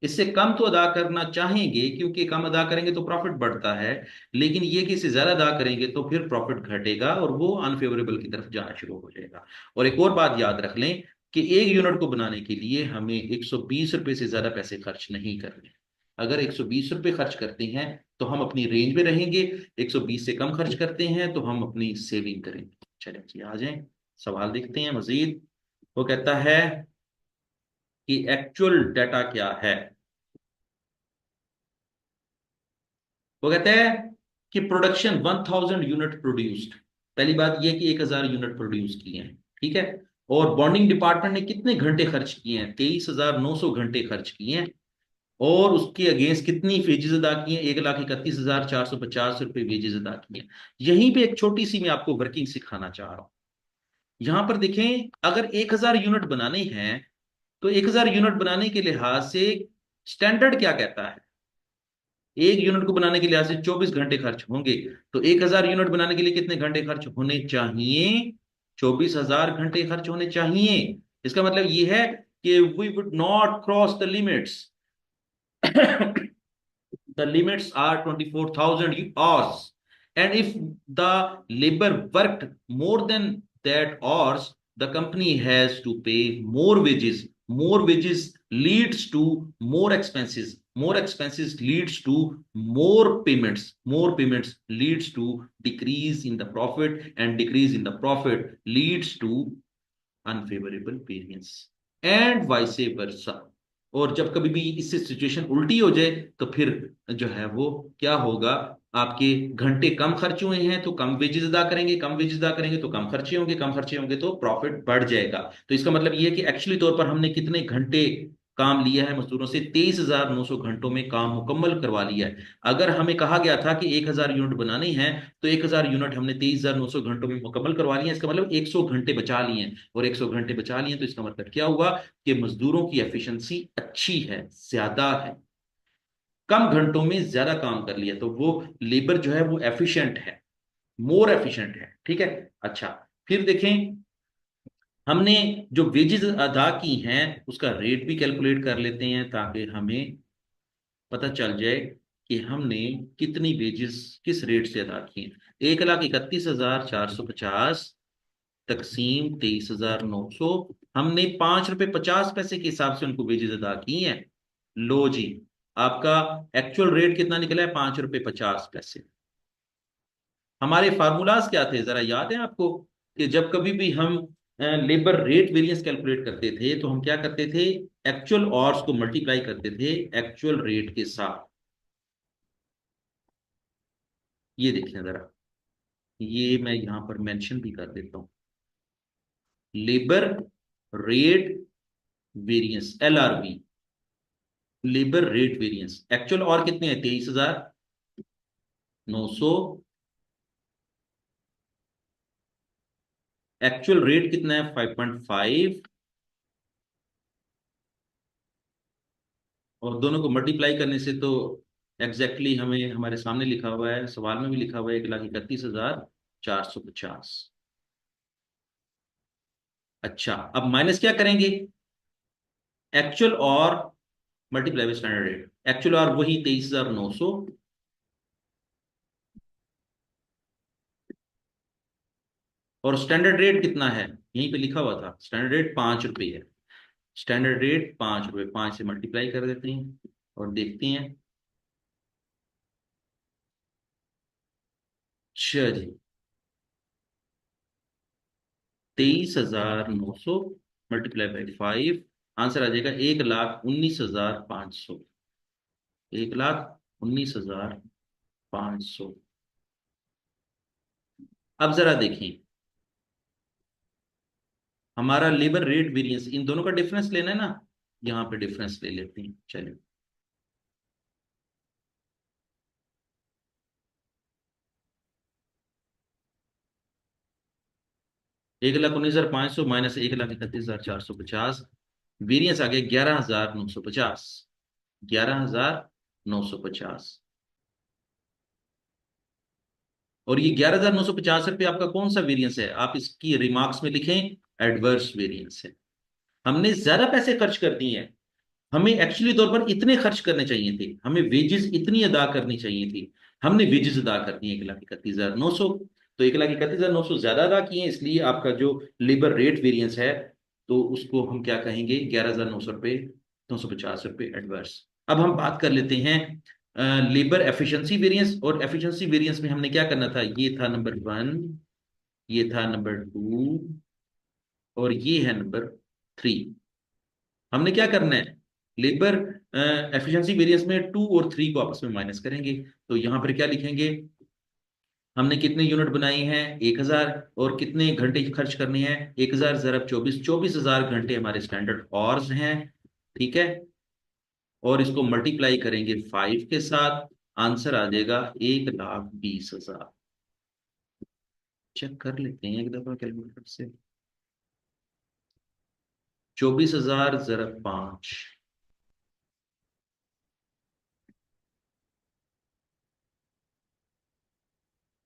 इससे कम तो अदा करना चाहेंगे, क्योंकि कम अदा करेंगे तो प्रॉफिट बढ़ता है। लेकिन ये कि इससे ज्यादा अदा करेंगे तो फिर प्रॉफिट घटेगा, और वो अनफेवरेबल की तरफ जाना शुरू हो जाएगा। और एक और बात याद रख लें कि एक यूनिट को बनाने के लिए हमें 120 रुपए से ज्यादा पैसे खर्च नहीं करने। अगर 120 रुपए खर्च करते हैं तो हम अपनी रेंज में रहेंगे। 120 से कम खर्च करते हैं तो हम अपनी सेविंग करेंगे। चलिए जी, आ जाएं, सवाल देखते हैं मजीद। वो कहता है कि एक्चुअल डाटा क्या है। वो कहता है कि प्रोडक्शन 1000 यूनिट प्रोड्यूस्ड। पहली बात यह कि 1000 यूनिट प्रोड्यूस किए हैं। ठीक है। और बॉन्डिंग डिपार्टमेंट ने कितने घंटे खर्च किए हैं? 23,900 घंटे खर्च किए हैं। और उसके अगेंस्ट कितनी वेजेस अदा की हैं? 1,31,450 रुपए वेजेस अदा किए हैं। यहीं पे एक छोटी सी मैं आपको वर्किंग सिखाना चाह रहा हूं। यहां पर देखें, अगर 1,000 यूनिट बनाने हैं, तो 1,000 यूनिट बनाने के लिहाज से स्टैंडर्ड क्या कहता है? एक यूनिट को बनाने के लिहाज से 24 घंटे खर्च होंगे। तो 1,000 यूनिट बनाने के लिए कितने घंटे खर्च होने चाहिए? 24,000 घंटे खर्च होने चाहिए। इसका मतलब यह है कि we would not cross the limits. The limits are 24,000 hours. And if the labor worked more than that hours the company has to pay more wages. More wages leads to more expenses. More expenses leads to more payments. More payments leads to decrease in the profit, and decrease in the profit leads to unfavourable variance and vice versa. और जब कभी भी इससे situation उल्टी हो जाए तो फिर जो है वो क्या होगा, आपके घंटे कम खर्च हुए हैं तो कम वेजेस अदा करेंगे, कम वेजेस अदा करेंगे तो कम खर्चे होंगे, कम खर्चे होंगे तो प्रॉफिट बढ़ जाएगा। तो इसका मतलब ये है कि एक्चुअली तौर पर हमने कितने घंटे काम लिया है मजदूरों से, 23,900 घंटों में काम मुकम्मल करवा लिया है। अगर हमें कहा गया था कि 1,000 यूनिट बनानी है तो 1,000 यूनिट हमने 23,900 घंटों में मुकम्मल करवा लिया है। इसका मतलब 100 घंटे बचा लिए हैं, और 100 घंटे बचा लिए तो इसका मतलब क्या हुआ कि मजदूरों की एफिशिएंसी अच्छी है, ज्यादा है, कम घंटों में ज्यादा काम कर लिया, तो वो लेबर जो है वो एफिशिएंट है, मोर एफिशिएंट है। ठीक है। अच्छा, फिर देखें, हमने जो वेजेस अदा की हैं उसका रेट भी कैलकुलेट कर लेते हैं ताकि हमें पता चल जाए कि हमने कितनी वेजेस किस रेट से अदा की हैं। 1,31,450 तकसीम 23,900, हमने 5 रुपये 50 पैसे के हिसाब से उनको वेजेस अदा की हैं। लो जी, आपका एक्चुअल रेट कितना निकला है? 5 रुपये 50 पैसे। हमारे फार्मूलाज क्या थे, जरा याद है आपको? कि जब कभी भी हम लेबर रेट वेरिएंस कैलकुलेट करते थे तो हम क्या करते थे, एक्चुअल ऑर्स को मल्टीप्लाई करते थे एक्चुअल रेट के साथ। ये देखिए जरा, ये मैं यहां पर मेंशन भी कर देता हूं, labour rate variance, LRV, labour rate variance. Actual और कितने हैं? 23,900। एक्चुअल रेट कितना है? 5.5। और दोनों को मल्टीप्लाई करने से तो एग्जैक्टली हमें हमारे सामने लिखा हुआ है, सवाल में भी लिखा हुआ है, 1,31,450। अच्छा, अब माइनस क्या करेंगे? एक्चुअल और multiply by standard rate. Actual और वही 23,900, और स्टैंडर्ड रेट कितना है? यहीं पे लिखा हुआ था, स्टैंडर्ड रेट 5 रुपये है। स्टैंडर्ड रेट 5 रुपये, 5 से मल्टीप्लाई कर देते हैं और देखते हैं। अच्छा जी, 23,900 मल्टीप्लाई बाई 5, आंसर आ जाएगा 1,19,500। 1,19,500। अब जरा देखें, हमारा लेबर रेट वेरिएंस, इन दोनों का डिफरेंस लेना है ना, यहां पे डिफरेंस ले लेते हैं। चलिए, 1,19,500 माइनस 1,31,450, वेरिएंस आ गया 11,950। 11,950। और ये 11,950 रुपये आपका कौन सा वेरिएंस है? आप इसकी रिमार्क्स में लिखें एडवर्स वेरिएंस है। हमने ज्यादा पैसे खर्च कर दिए हैं, हमें एक्चुअली तौर पर इतने खर्च करने चाहिए थे, हमें वेजेस इतनी अदा करनी चाहिए थी, हमने वेजेस अदा कर दिए 1,31,900। तो 1,31,900 ज्यादा अदा किए, इसलिए आपका जो लेबर रेट वेरिएंस है तो उसको हम क्या कहेंगे? 11,900 रुपये, 950 रुपये एडवर्स। अब हम बात कर लेते हैं लेबर एफिशिएंसी वेरिएंस। और एफिशिएंसी वेरिएंस में हमने क्या करना था? ये था नंबर 1, ये था नंबर 2, और ये है नंबर 3। हमने क्या करना है? लेबर एफिशिएंसी वेरिएंस में 2 और 3 को आपस में माइनस करेंगे। तो यहां पर क्या लिखेंगे? हमने कितने यूनिट बनाई हैं? 1,000। और कितने घंटे खर्च करने हैं? 1,000 ज़रब 24, 24,000 घंटे हमारे स्टैंडर्ड ऑर्स हैं। ठीक है। और इसको मल्टीप्लाई करेंगे 5 के साथ, आंसर आ जाएगा 1,20,000। चेक कर लेते हैं एक दफा कैलकुलेटर से। 24,000 ज़रब 5,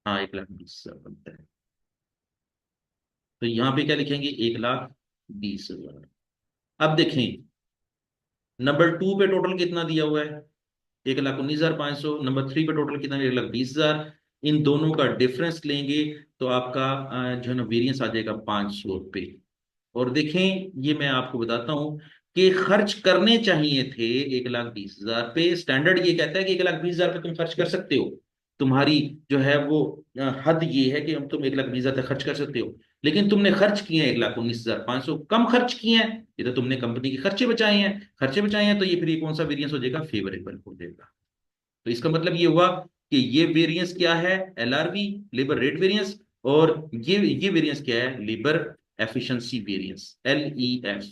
हाँ 1,20,000 बनता है। तो यहां पे क्या लिखेंगे? 1,20,000। अब देखें, नंबर 2 पे टोटल कितना दिया हुआ है? 1,19,500। नंबर 3 पे टोटल कितना है? 1,20,000। इन दोनों का डिफरेंस लेंगे तो आपका जो है ना वेरिएंस आ जाएगा 500 रुपये। और देखें, ये मैं आपको बताता हूं कि खर्च करने चाहिए थे 1,20,000 रुपये। स्टैंडर्ड ये कहता है कि 1,20,000 रुपये तुम खर्च कर सकते हो, तुम्हारी जो है वो हद ये है कि हम तुम 1,20,000 तक खर्च कर सकते हो। लेकिन तुमने खर्च किए हैं 1,19,500, कम खर्च किए हैं। ये तो तुमने कंपनी के खर्चे बचाए हैं, खर्चे बचाए हैं, तो ये फिर ये कौन सा वेरिएंस हो जाएगा? फेवरेबल हो जाएगा। तो इसका मतलब ये हुआ कि ये वेरिएंस क्या है? LRV, labour rate variance. और ये वेरिएंस क्या है? Labour efficiency variance, LEF,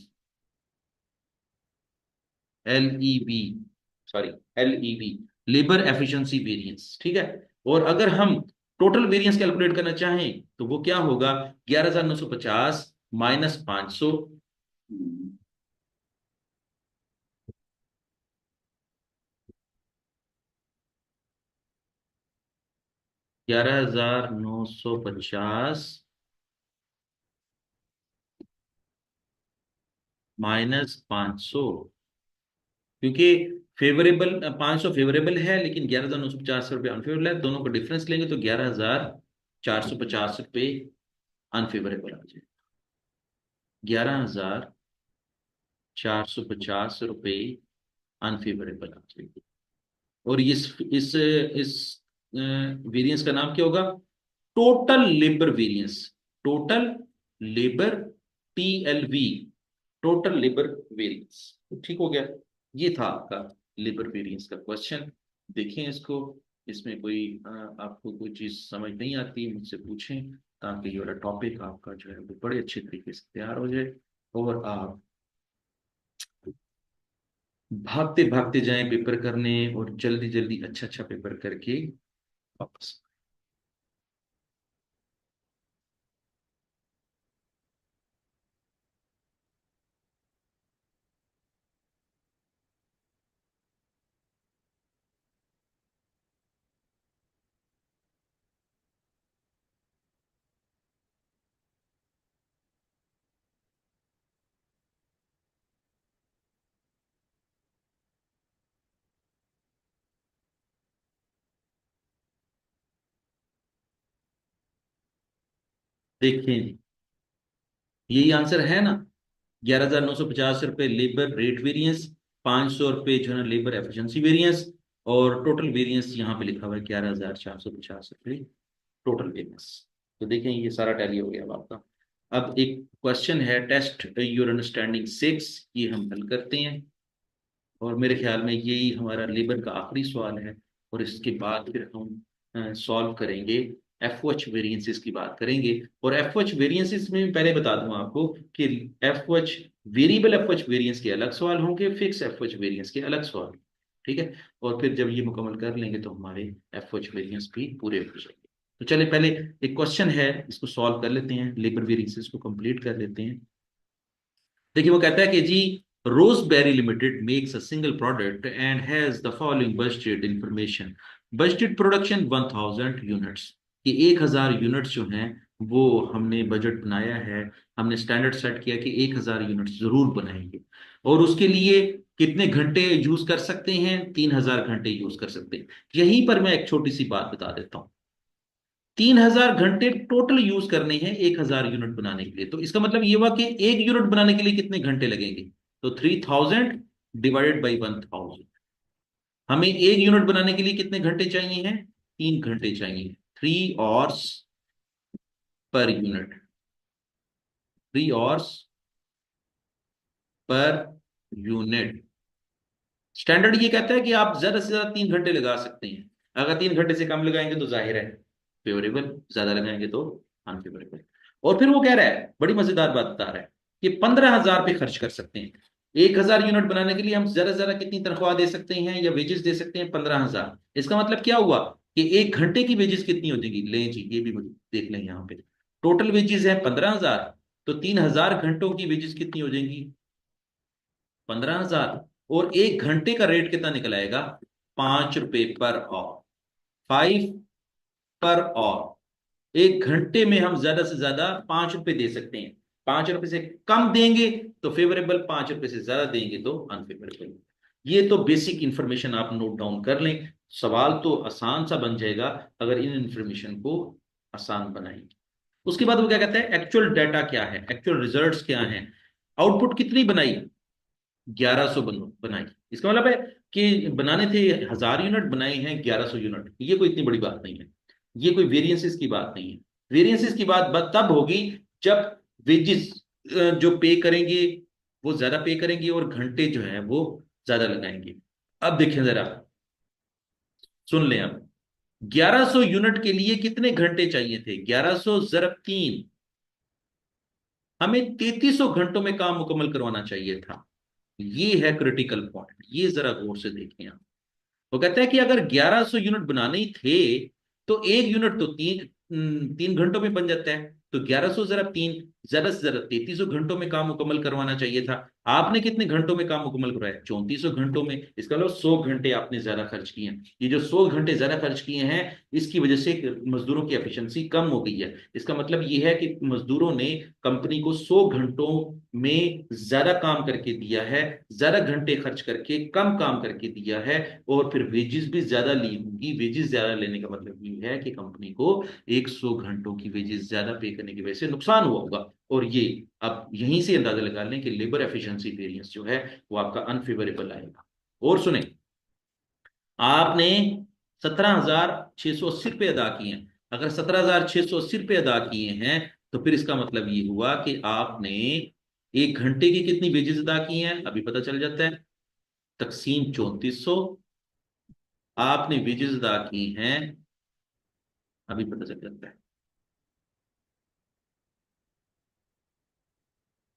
LEV, sorry, LEV, labour efficiency variance. ठीक है। और अगर हम टोटल वेरिएंस कैलकुलेट करना चाहें तो वो क्या होगा? 11,950 माइनस 500, 11,950 -500, क्योंकि फेवरेबल 500 फेवरेबल है लेकिन 11,950 रुपये अनफेवरेबल है। दोनों का डिफरेंस लेंगे तो 11,450 रुपये अनफेवरेबल आ जाए। 11,450 रुपये अनफेवरेबल आ जाएगी। और इस वेरिएंस का नाम क्या होगा? Total labour variance. Total labour, TLV, total labour variance. ठीक हो गया। ये था आपका लेबर वेरिएंस का क्वेश्चन। देखें इसको, इसमें कोई आपको कोई चीज समझ नहीं आती मुझसे पूछें, ताकि ये वाला टॉपिक आपका जो है वो बड़े अच्छे तरीके से तैयार हो जाए और आप भागते भागते जाएं पेपर करने और जल्दी जल्दी अच्छा अच्छा पेपर करके वापस। देखें, यही आंसर है ना? 11,950 रुपये लेबर रेट वेरिएंस, 500 रुपये जो है ना लेबर एफिशिएंसी वेरिएंस, और टोटल वेरिएंस यहाँ पे लिखा हुआ है 11,450 रुपये टोटल वेरिएंस। तो देखें, ये सारा टैली हो गया अब आपका। अब एक क्वेश्चन है, टेस्ट योर अंडरस्टैंडिंग 6, ये हम हल करते हैं। और मेरे ख्याल में यही हमारा लेबर का आखिरी सवाल है। और इसके बाद फिर हम सॉल्व करेंगे, FOH वेरिएंसेस की बात करेंगे। और FOH वेरिएंसेस में मैं पहले बता दूं आपको कि FOH, वेरिएबल FOH वेरिएंस के अलग सवाल होंगे, फिक्स FOH वेरिएंस के अलग सवाल। ठीक है। और फिर जब ये मुकम्मल कर लेंगे तो हमारे FOH वेरिएंस भी पूरे हो जाएंगे। तो चलिए पहले एक क्वेश्चन है, इसको सॉल्व कर लेते हैं, लेबर वेरिएंसेस को कंप्लीट कर लेते हैं। देखिए वो कहता है कि जी, Rosebery limited makes a single product and has the following budgeted information. Budgeted production 1,000 units, कि 1,000 यूनिट्स जो हैं वो हमने बजट बनाया है। हमने स्टैंडर्ड सेट किया कि 1,000 यूनिट्स जरूर बनाएंगे। और उसके लिए कितने घंटे यूज कर सकते हैं? 3,000 घंटे यूज कर सकते हैं। यहीं पर मैं एक छोटी सी बात बता देता हूँ। 3,000 घंटे टोटल यूज करने हैं 1,000 यूनिट बनाने के लिए। तो इसका मतलब ये हुआ कि एक यूनिट बनाने के लिए कितने घंटे लगेंगे? तो 3,000 डिवाइडेड बाई 1,000। हमें एक यूनिट बनाने के लिए कितने घंटे चाहिए हैं? 3 घंटे चाहिए। 3 hours per unit, 3 hours per unit. Standard ये कहता है कि आप ज्यादा से ज्यादा 3 घंटे लगा सकते हैं। अगर 3 घंटे से कम लगाएंगे तो जाहिर है फेवरेबल, ज्यादा लगाएंगे तो अनफेवरेबल। और फिर वो कह रहा है, बड़ी मजेदार बात बता रहा है, कि 15,000 रुपये खर्च कर सकते हैं। 1,000 यूनिट बनाने के लिए हम ज्यादा से ज्यादा कितनी तनख्वाह दे सकते हैं या वेजेस दे सकते हैं? 15,000। इसका मतलब क्या हुआ कि 1 घंटे की वेजेस कितनी हो जाएगी? ले जी, ये भी मुझे देख लें यहाँ पे। टोटल वेजेस है 15,000, तो 3,000 घंटों की वेजेस कितनी हो जाएंगी? 15,000। और 1 घंटे का रेट कितना निकल आएगा? 5 रुपए पर आवर, 5 पर आवर। 1 घंटे में हम ज्यादा से ज्यादा 5 रुपए दे सकते हैं। 5 रुपए से कम देंगे तो फेवरेबल, 5 रुपए से ज्यादा देंगे तो अनफेवरेबल। ये तो बेसिक इंफॉर्मेशन आप नोट डाउन कर लें। सवाल तो आसान सा बन जाएगा अगर इन इंफॉर्मेशन को आसान बनाएंगे। उसके बाद वो क्या कहता है, एक्चुअल डाटा क्या है, एक्चुअल रिजल्ट्स क्या हैं। आउटपुट कितनी बनाई, 1100 बनाई। इसका मतलब है कि बनाने थे 1000 यूनिट, बनाए हैं 1100 यूनिट। ये कोई इतनी बड़ी बात नहीं है, ये कोई वेरिएंसेस की बात नहीं है। वेरिएंसेस की बात तब होगी जब वेजेस जो पे करेंगे वो ज्यादा पे करेंगे और घंटे जो है वो ज्यादा लगाएंगे। अब देखें जरा, सुन लें अब, 1100 यूनिट के लिए कितने घंटे चाहिए थे, 1100 ज़रब 3, हमें 3300 घंटों में काम मुकम्मल करवाना चाहिए था। ये है क्रिटिकल पॉइंट, ये जरा गौर से देखें आप। वो कहता है कि अगर 1100 यूनिट बनाने ही थे तो एक यूनिट तो 3 घंटों में बन जाता है। तो 1100 जरा 3, ज्यादा से ज्यादा 3300 घंटों में काम मुकम्मल करवाना चाहिए था। आपने कितने घंटों में काम मुकम्मल करवाया, 3400 घंटों में। इसका मतलब 100 घंटे आपने ज्यादा खर्च किए हैं। ये जो 100 घंटे ज्यादा खर्च किए हैं, इसकी वजह से मजदूरों की एफिशिएंसी कम हो गई है। इसका मतलब ये है कि मजदूरों ने कंपनी को 100 घंटों में ज्यादा काम करके दिया है, ज्यादा घंटे खर्च करके कम काम करके दिया है। और फिर वेजेस भी ज्यादा ली होंगी। वेजेस ज्यादा लेने का मतलब ये है कि कंपनी को 100 घंटों की वेजेस ज्यादा पे करने की वजह से नुकसान हुआ होगा। और ये अब यहीं से अंदाजा लगा लें कि लेबर एफिशिएंसी वेरिएंस जो है वो आपका अनफेवरेबल आएगा। और सुने, आपने 17,680 रुपये अदा किए हैं। अगर 17,680 रुपये अदा किए हैं तो फिर इसका मतलब ये हुआ कि आपने 1 घंटे की कितनी वेजेस अदा की हैं, अभी पता चल जाता है। तकसीम 3400, आपने वेजेस अदा की हैं, अभी पता चल जाता है,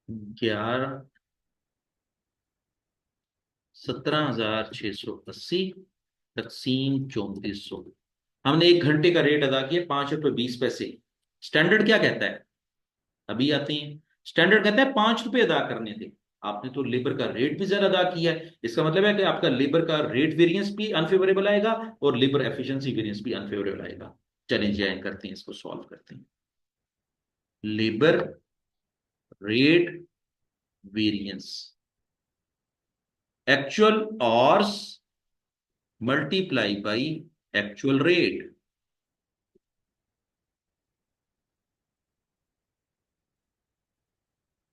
11, 17,680 तकसीम 3400। हमने 1 घंटे का रेट अदा किया 5 रुपये 20 पैसे। स्टैंडर्ड क्या कहता है, अभी आते हैं। स्टैंडर्ड कहता है 5 रुपए अदा करने थे। आपने तो लेबर का रेट भी ज्यादा अदा किया है। इसका मतलब है कि आपका लेबर का रेट वेरिएंस भी अनफेवरेबल आएगा और लेबर एफिशिएंसी वेरिएंस भी अनफेवरेबल आएगा। चलें ज्वाइन करते हैं, इसको सॉल्व करते हैं। Labour rate variance, actual hours multiply by actual rate.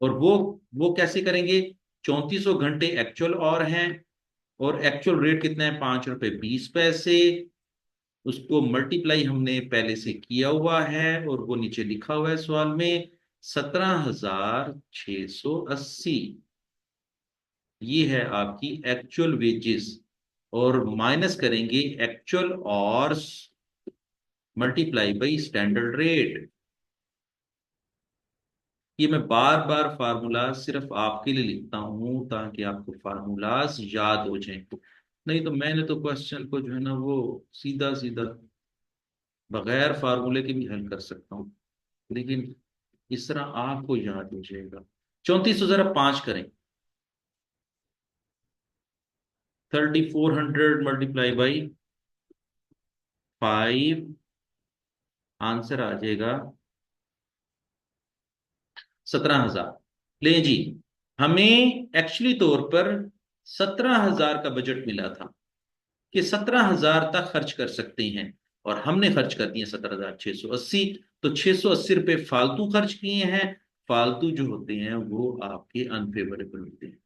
और वो कैसे करेंगे, 3400 घंटे एक्चुअल और हैं, और एक्चुअल रेट कितना है, 5 रुपए 20 पैसे। उसको मल्टीप्लाई हमने पहले से किया हुआ है और वो नीचे लिखा हुआ है सवाल में, 17,680। ये है आपकी एक्चुअल वेजेस। और माइनस करेंगे एक्चुअल और मल्टीप्लाई बाई स्टैंडर्ड रेट। ये मैं बार बार फार्मूला सिर्फ आपके लिए लिखता हूं ताकि आपको फार्मूलाज याद हो जाएं। नहीं तो मैंने तो क्वेश्चन को जो है ना वो सीधा सीधा बगैर फार्मूले के भी हल कर सकता हूँ, लेकिन इस तरह आपको याद हो जाएगा। 3400 जरा 5 करें, 3400 मल्टीप्लाई बाई 5, आंसर आ जाएगा 17,000। ले जी, हमें एक्चुअली तौर पर 17,000 का बजट मिला था कि 17,000 तक खर्च कर सकते हैं, और हमने खर्च कर दिए 17,680। तो 680 रुपये फालतू खर्च किए हैं। फालतू जो होते हैं वो आपके अनफेवरेबल होते हैं।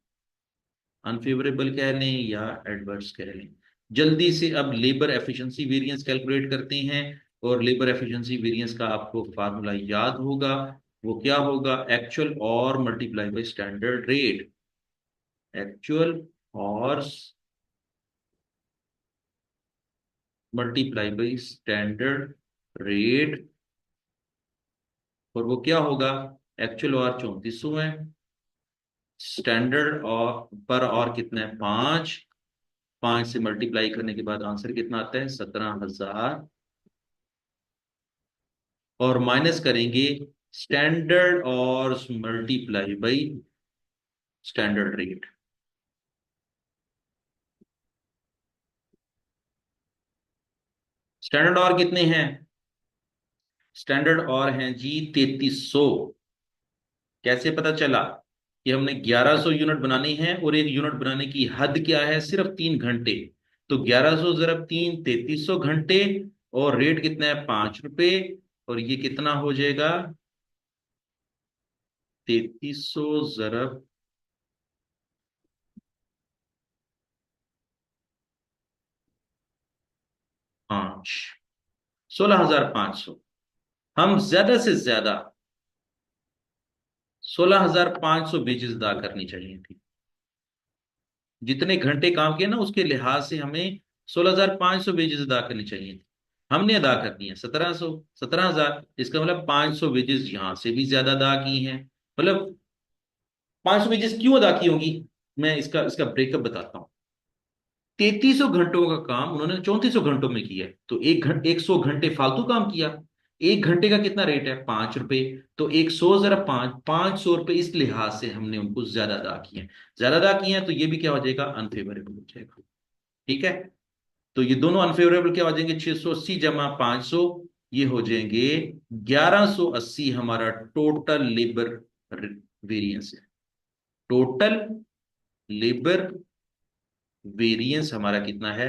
अनफेवरेबल कह लें या एडवर्स कह लें। जल्दी से अब लेबर एफिशिएंसी वेरिएंस कैलकुलेट करते हैं। और लेबर एफिशिएंसी वेरिएंस का आपको फार्मूला याद होगा। वो क्या होगा, एक्चुअल और multiply by standard rate. Actual और मल्टीप्लाई बाई स्टैंडर्ड रेट। और वो क्या होगा, एक्चुअल और 3400 है, स्टैंडर्ड और पर और कितना है 5। 5 से मल्टीप्लाई करने के बाद आंसर कितना आता है, 17,000। और माइनस करेंगे स्टैंडर्ड और multiply by standard rate. Standard और कितने हैं, स्टैंडर्ड और हैं जी 3300। कैसे पता चला कि हमने 1100 यूनिट बनानी है और एक यूनिट बनाने की हद क्या है, सिर्फ 3 घंटे। तो 1100 ज़रब 3, 3300 घंटे, और रेट कितना है, 5 रुपए, और ये कितना हो जाएगा, 3300 × 5, 16,500। हम ज्यादा से ज्यादा 16,500 वेजेस अदा करनी चाहिए थी। जितने घंटे काम किए ना उसके लिहाज से हमें 16,500 वेजेस अदा करनी चाहिए थी। हमने अदा कर दी है 1700, 17,000। इसका मतलब 500 वेजेस यहां से भी ज्यादा अदा की हैं। मतलब 500 वेजेस क्यों अदा की होंगी, मैं इसका इसका ब्रेकअप बताता हूँ। 3300 घंटों का काम उन्होंने 3400 घंटों में किया है, तो 100 घंटे फालतू काम किया। 1 घंटे का कितना रेट है, 5 रुपए। तो 100 ज़रा 5, 500 रुपए, इस लिहाज से हमने उनको ज्यादा अदा किए हैं। ज्यादा अदा किए हैं तो ये भी क्या हो जाएगा, अनफेवरेबल हो जाएगा। ठीक है, तो ये दोनों अनफेवरेबल क्या हो जाएंगे, 680 × 500, ये हो जाएंगे 1180। हमारा टोटल लेबर वेरिएंस है। टोटल लेबर वेरिएंस हमारा कितना है,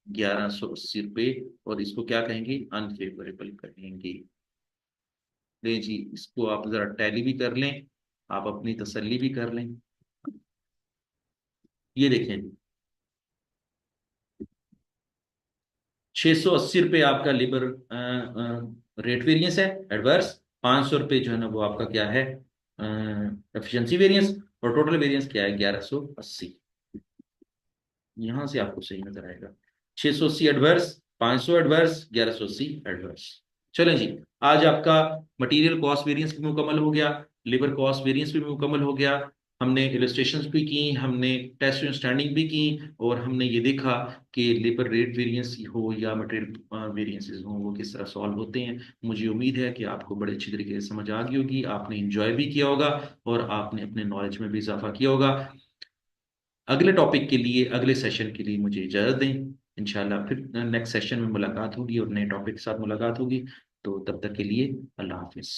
1180 रुपये। और इसको क्या कहेंगे, अनफेवरेबल कहेंगे। ले जी, इसको आप जरा टैली भी कर लें, आप अपनी तसल्ली भी कर लें। ये देखें, 680 रुपये आपका लेबर रेट वेरिएंस है, एडवर्स। 500 रुपये जो है ना वो आपका क्या है, एफिशिएंसी वेरिएंस। और टोटल वेरिएंस क्या है, 1180। यहां से आपको सही नजर आएगा। 680 एडवर्स, 500 एडवर्स, 1180 एडवर्स। चलें जी, आज आपका मटेरियल कॉस्ट वेरिएंस भी मुकम्मल हो गया, लेबर कॉस्ट वेरिएंस भी मुकम्मल हो गया। हमने इलस्ट्रेशंस भी की, हमने टेस्ट स्टैंडिंग भी की, और हमने ये देखा कि लेबर रेट वेरिएंस हो या मटेरियल वेरिएंसेस हो वो किस तरह सॉल्व होते हैं। मुझे उम्मीद है कि आपको बड़े अच्छी तरीके से समझ आ गई होगी, आपने इंजॉय भी किया होगा, और आपने अपने नॉलेज में भी इजाफा किया होगा। अगले टॉपिक के लिए, अगले सेशन के लिए मुझे इजाज़त दें। इंशाल्लाह फिर नेक्स्ट सेशन में मुलाकात होगी और नए टॉपिक के साथ मुलाकात होगी। तो तब तक के लिए अल्लाह हाफिज़।